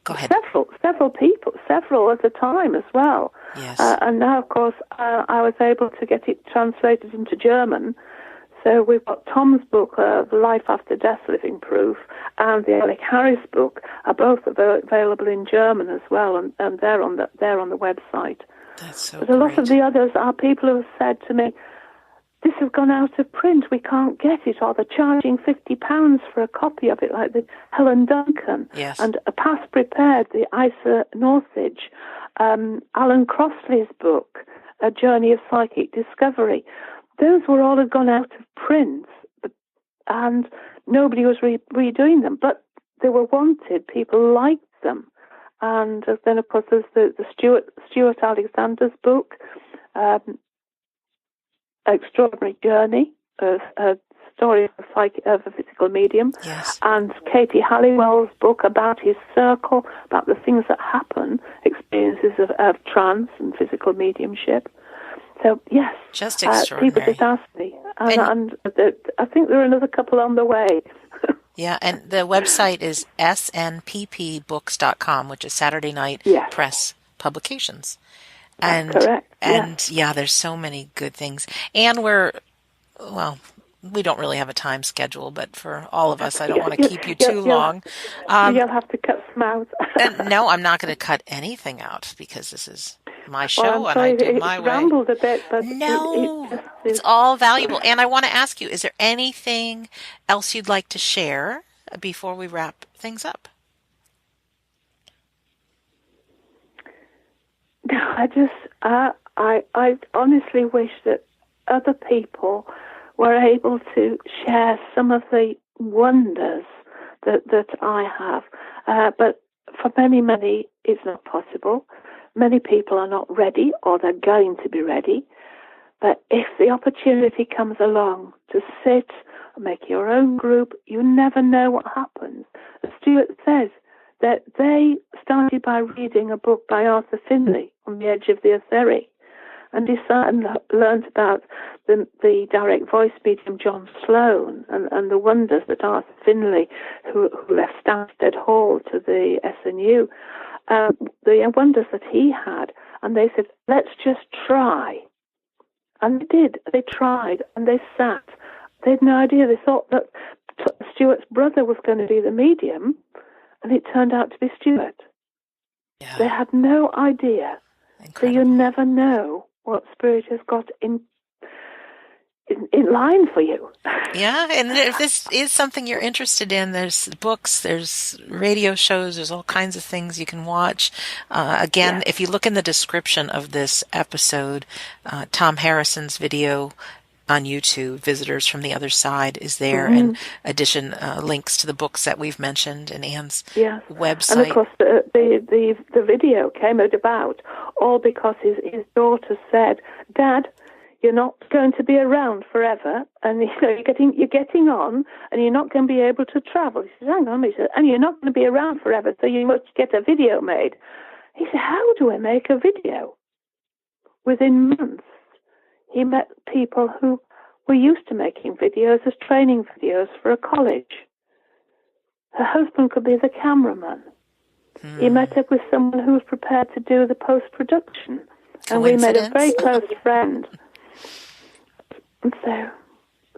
Go ahead. Several people, several at the time as well. Yes. And now, of course, I was able to get it translated into German. So we've got Tom's book, Life After Death Living Proof, and the Alec Harris book are both available in German as well, and they're on the website. That's so But a lot of the others are people who have said to me, this has gone out of print, we can't get it, or they're charging £50 for a copy of it, like the Helen Duncan. Yes. And a Past Prepared, the Isa Northridge, Alan Crossley's book, A Journey of Psychic Discovery. Those were all had gone out of print, and nobody was redoing them, but they were wanted, people liked them. And then, of course, there's the Stuart Alexander's book, Extraordinary Journey, a story of a physical medium, yes, and Katie Halliwell's book about his circle, about the things that happen, experiences of trance and physical mediumship. So, yes, just people extraordinary. just ask me. And I think there are another couple on the way. Yeah, and the website is snpppbooks.com, which is Saturday Night Yes. Press Publications. That's correct. And yeah, there's so many good things. And we don't really have a time schedule, but for all of us, I don't want to keep you too long. You'll have to cut some out. No, I'm not going to cut anything out because this is my show, well, I'm sorry, and I do my it way. rambled a bit, but no, it's all valuable. And I want to ask you, is there anything else you'd like to share before we wrap things up? No, I honestly wish that other people were able to share some of the wonders that I have. But for many, it's not possible. Many people are not ready, or they're going to be ready. But if the opportunity comes along to sit and make your own group, you never know what happens. As Stuart says, that they started by reading a book by Arthur Findlay, On the Edge of the Etheric, and learned about the direct voice medium John Sloan and the wonders that Arthur Findlay, who left Stansted Hall to the SNU, the wonders that he had. And they said, let's just try. And they did. They tried, and they sat. They had no idea. They thought that Stuart's brother was going to be the medium, and it turned out to be Stuart. Yeah. They had no idea. Incredible. So you never know what Spirit has got in line for you. Yeah, and if this is something you're interested in, there's books, there's radio shows, there's all kinds of things you can watch. Again, if you look in the description of this episode, Tom Harrison's video on YouTube, Visitors from the Other Side, is there, and addition links to the books that we've mentioned and Anne's website. And of course, the video came about all because his daughter said, "Dad, you're not going to be around forever, and you're getting on, and you're not going to be able to travel." He said, "Hang on," he said, "and you're not going to be around forever, so you must get a video made." He said, "How do I make a video?" Within months, he met people who were used to making videos as training videos for a college. Her husband could be the cameraman. He met up with someone who was prepared to do the post-production, and we made a very close friend. And so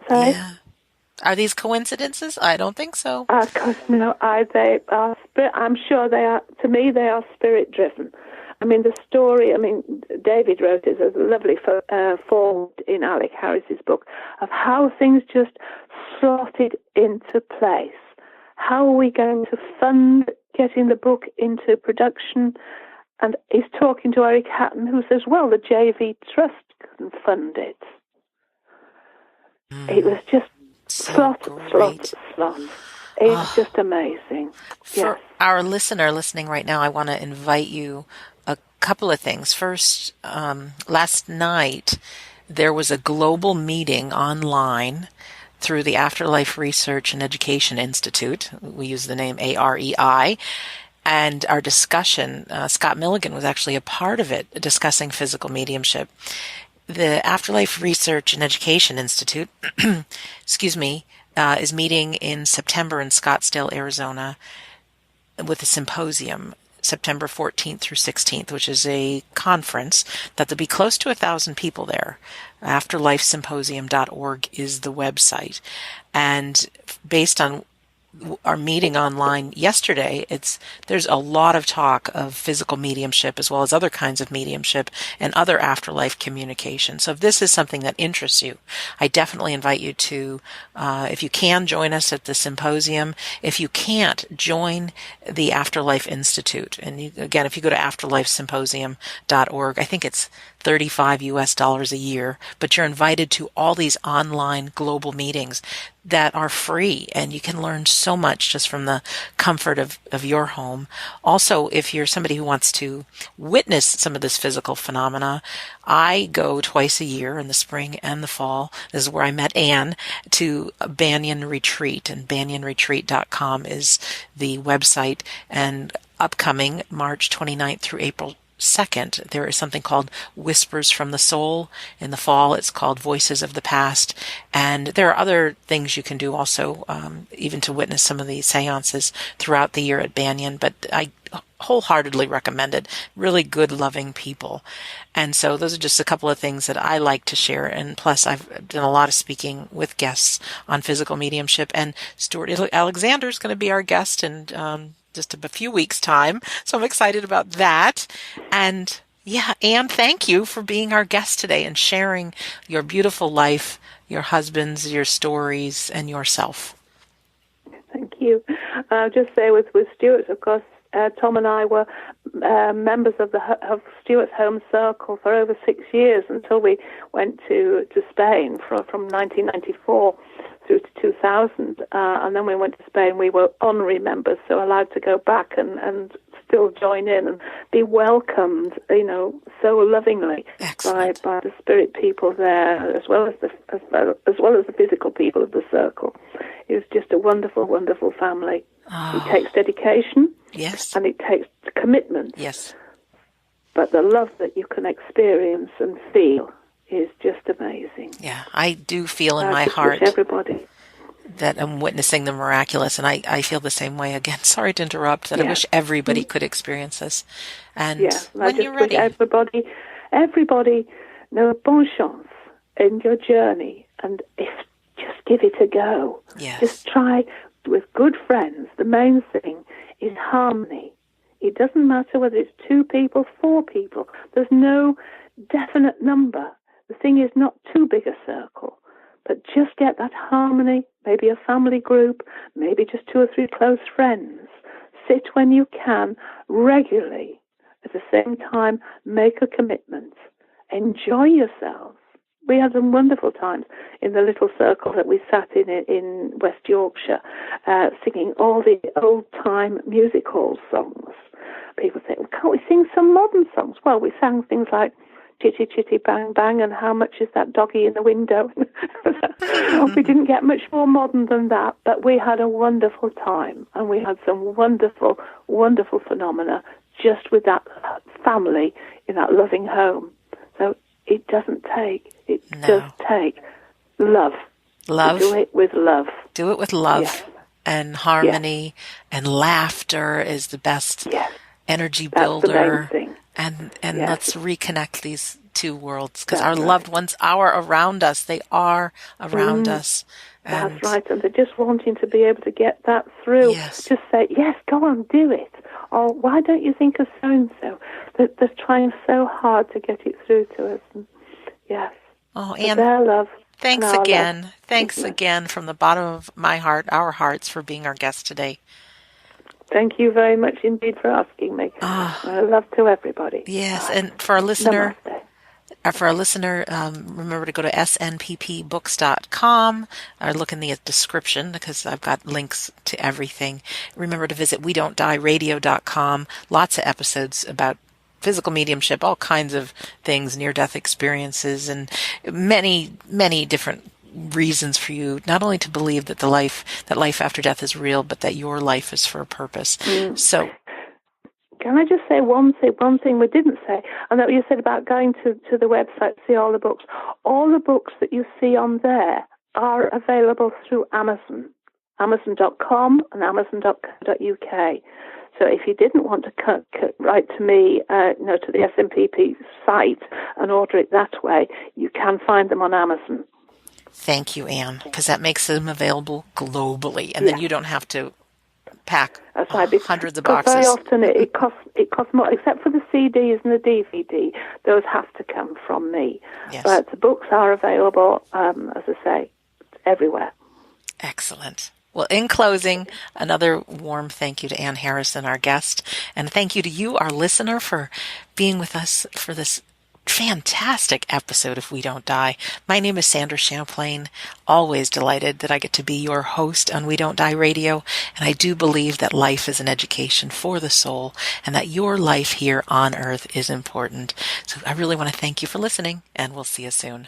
yeah. Are these coincidences? I don't think so. Of course, no. They are. I'm sure they are. To me, they are spirit-driven. I mean, the story. I mean, David wrote it as a lovely foreword in Alec Harris's book of how things just slotted into place. How are we going to fund getting the book into production? And he's talking to Eric Hatton, who says, "Well, the JV Trust can fund it." It was just slot. It's just amazing. For our listener listening right now, I want to invite you a couple of things. First, last night there was a global meeting online through the Afterlife Research and Education Institute. We use the name AREI. And our discussion, Scott Milligan was actually a part of it, discussing physical mediumship. The Afterlife Research and Education Institute, is meeting in September in Scottsdale, Arizona, with a symposium, September 14th through 16th, which is a conference that there'll be close to 1,000 people there. Afterlifesymposium.org is the website. And based on our meeting online yesterday, there's a lot of talk of physical mediumship as well as other kinds of mediumship and other afterlife communication. So if this is something that interests you, I definitely invite you to, if you can, join us at the symposium. If you can't, join the Afterlife Institute. And again, if you go to afterlifesymposium.org, I think it's $35 US a year, but you're invited to all these online global meetings that are free, and you can learn so much just from the comfort of your home. Also, if you're somebody who wants to witness some of this physical phenomena, I go twice a year in the spring and the fall. This is where I met Anne, to a Banyan Retreat, and banyanretreat.com is the website. And upcoming March 29th through April 2nd, there is something called Whispers from the Soul. In the fall, it's called Voices of the Past. And there are other things you can do also, even to witness some of these seances throughout the year at Banyan. But I wholeheartedly recommend it. Really good, loving people. And so those are just a couple of things that I like to share. And plus, I've done a lot of speaking with guests on physical mediumship. And Stuart Alexander is going to be our guest, and just a few weeks' time. So I'm excited about that. And yeah, Anne, thank you for being our guest today and sharing your beautiful life, your husband's, your stories, and yourself. Thank you. I'll just say with Stuart, of course, Tom and I were members of Stuart's home circle for over 6 years until we went to Spain from 1994 through to 2000. And then we went to Spain. We were honorary members, so allowed to go back and still join in and be welcomed, so lovingly by the spirit people there, as well as the physical people of the circle. It was just a wonderful, wonderful family. Oh. It takes dedication. Yes. And it takes commitment. Yes. But the love that you can experience and feel is just amazing. Yeah, I do feel in my heart that I'm witnessing the miraculous, and I feel the same way. Again, sorry to interrupt, that I wish everybody could experience this. And when you're ready. Everybody, bonne chance in your journey, and just give it a go. Yes. Just try with good friends. The main thing is harmony. It doesn't matter whether it's 2 people, 4 people. There's no definite number. The thing is not too big a circle, but just get that harmony, maybe a family group, maybe just 2 or 3 close friends. Sit when you can regularly. At the same time, make a commitment. Enjoy yourselves. We had some wonderful times in the little circle that we sat in West Yorkshire, singing all the old-time music hall songs. People say, well, can't we sing some modern songs? Well, we sang things like Chitty Chitty Bang Bang and How Much Is That Doggy in the Window? We didn't get much more modern than that, but we had a wonderful time, and we had some wonderful, wonderful phenomena just with that family in that loving home. So it doesn't take, does take love. Love. Do it with love. Do it with love. Yes. And harmony, and laughter is the best energy builder. That's the main thing. And let's reconnect these 2 worlds, because our loved ones are around us. They are around us. And that's right. And they're just wanting to be able to get that through. Yes. Just say, yes, go on, do it. Or why don't you think of so-and-so? They're trying so hard to get it through to us. And yes. Oh, Anne, their love. Thanks again. Love. Thanks again from the bottom of my heart, our hearts, for being our guest today. Thank you very much indeed for asking me. Love to everybody. Yes, and for our listener, remember to go to snppbooks.com or look in the description, because I've got links to everything. Remember to visit WeDon'tDieRadio.com. Lots of episodes about physical mediumship, all kinds of things, near-death experiences, and many, many different reasons for you not only to believe that life after death is real, but that your life is for a purpose. So, can I just say one thing we didn't say? I know you said about going to the website to see all the books. All the books that you see on there are available through Amazon, Amazon.com and Amazon.co.uk. So if you didn't want to write to me, to the SNPP site and order it that way, you can find them on Amazon. Thank you, Anne, because that makes them available globally, and then you don't have to pack hundreds of boxes. Very often it costs more, except for the CDs and the DVD. Those have to come from me. Yes. But the books are available, as I say, everywhere. Excellent. Well, in closing, another warm thank you to Anne Harrison, our guest, and thank you to you, our listener, for being with us for this fantastic episode of We Don't Die. My name is Sandra Champlain. Always delighted that I get to be your host on We Don't Die Radio. And I do believe that life is an education for the soul and that your life here on earth is important. So I really want to thank you for listening, and we'll see you soon.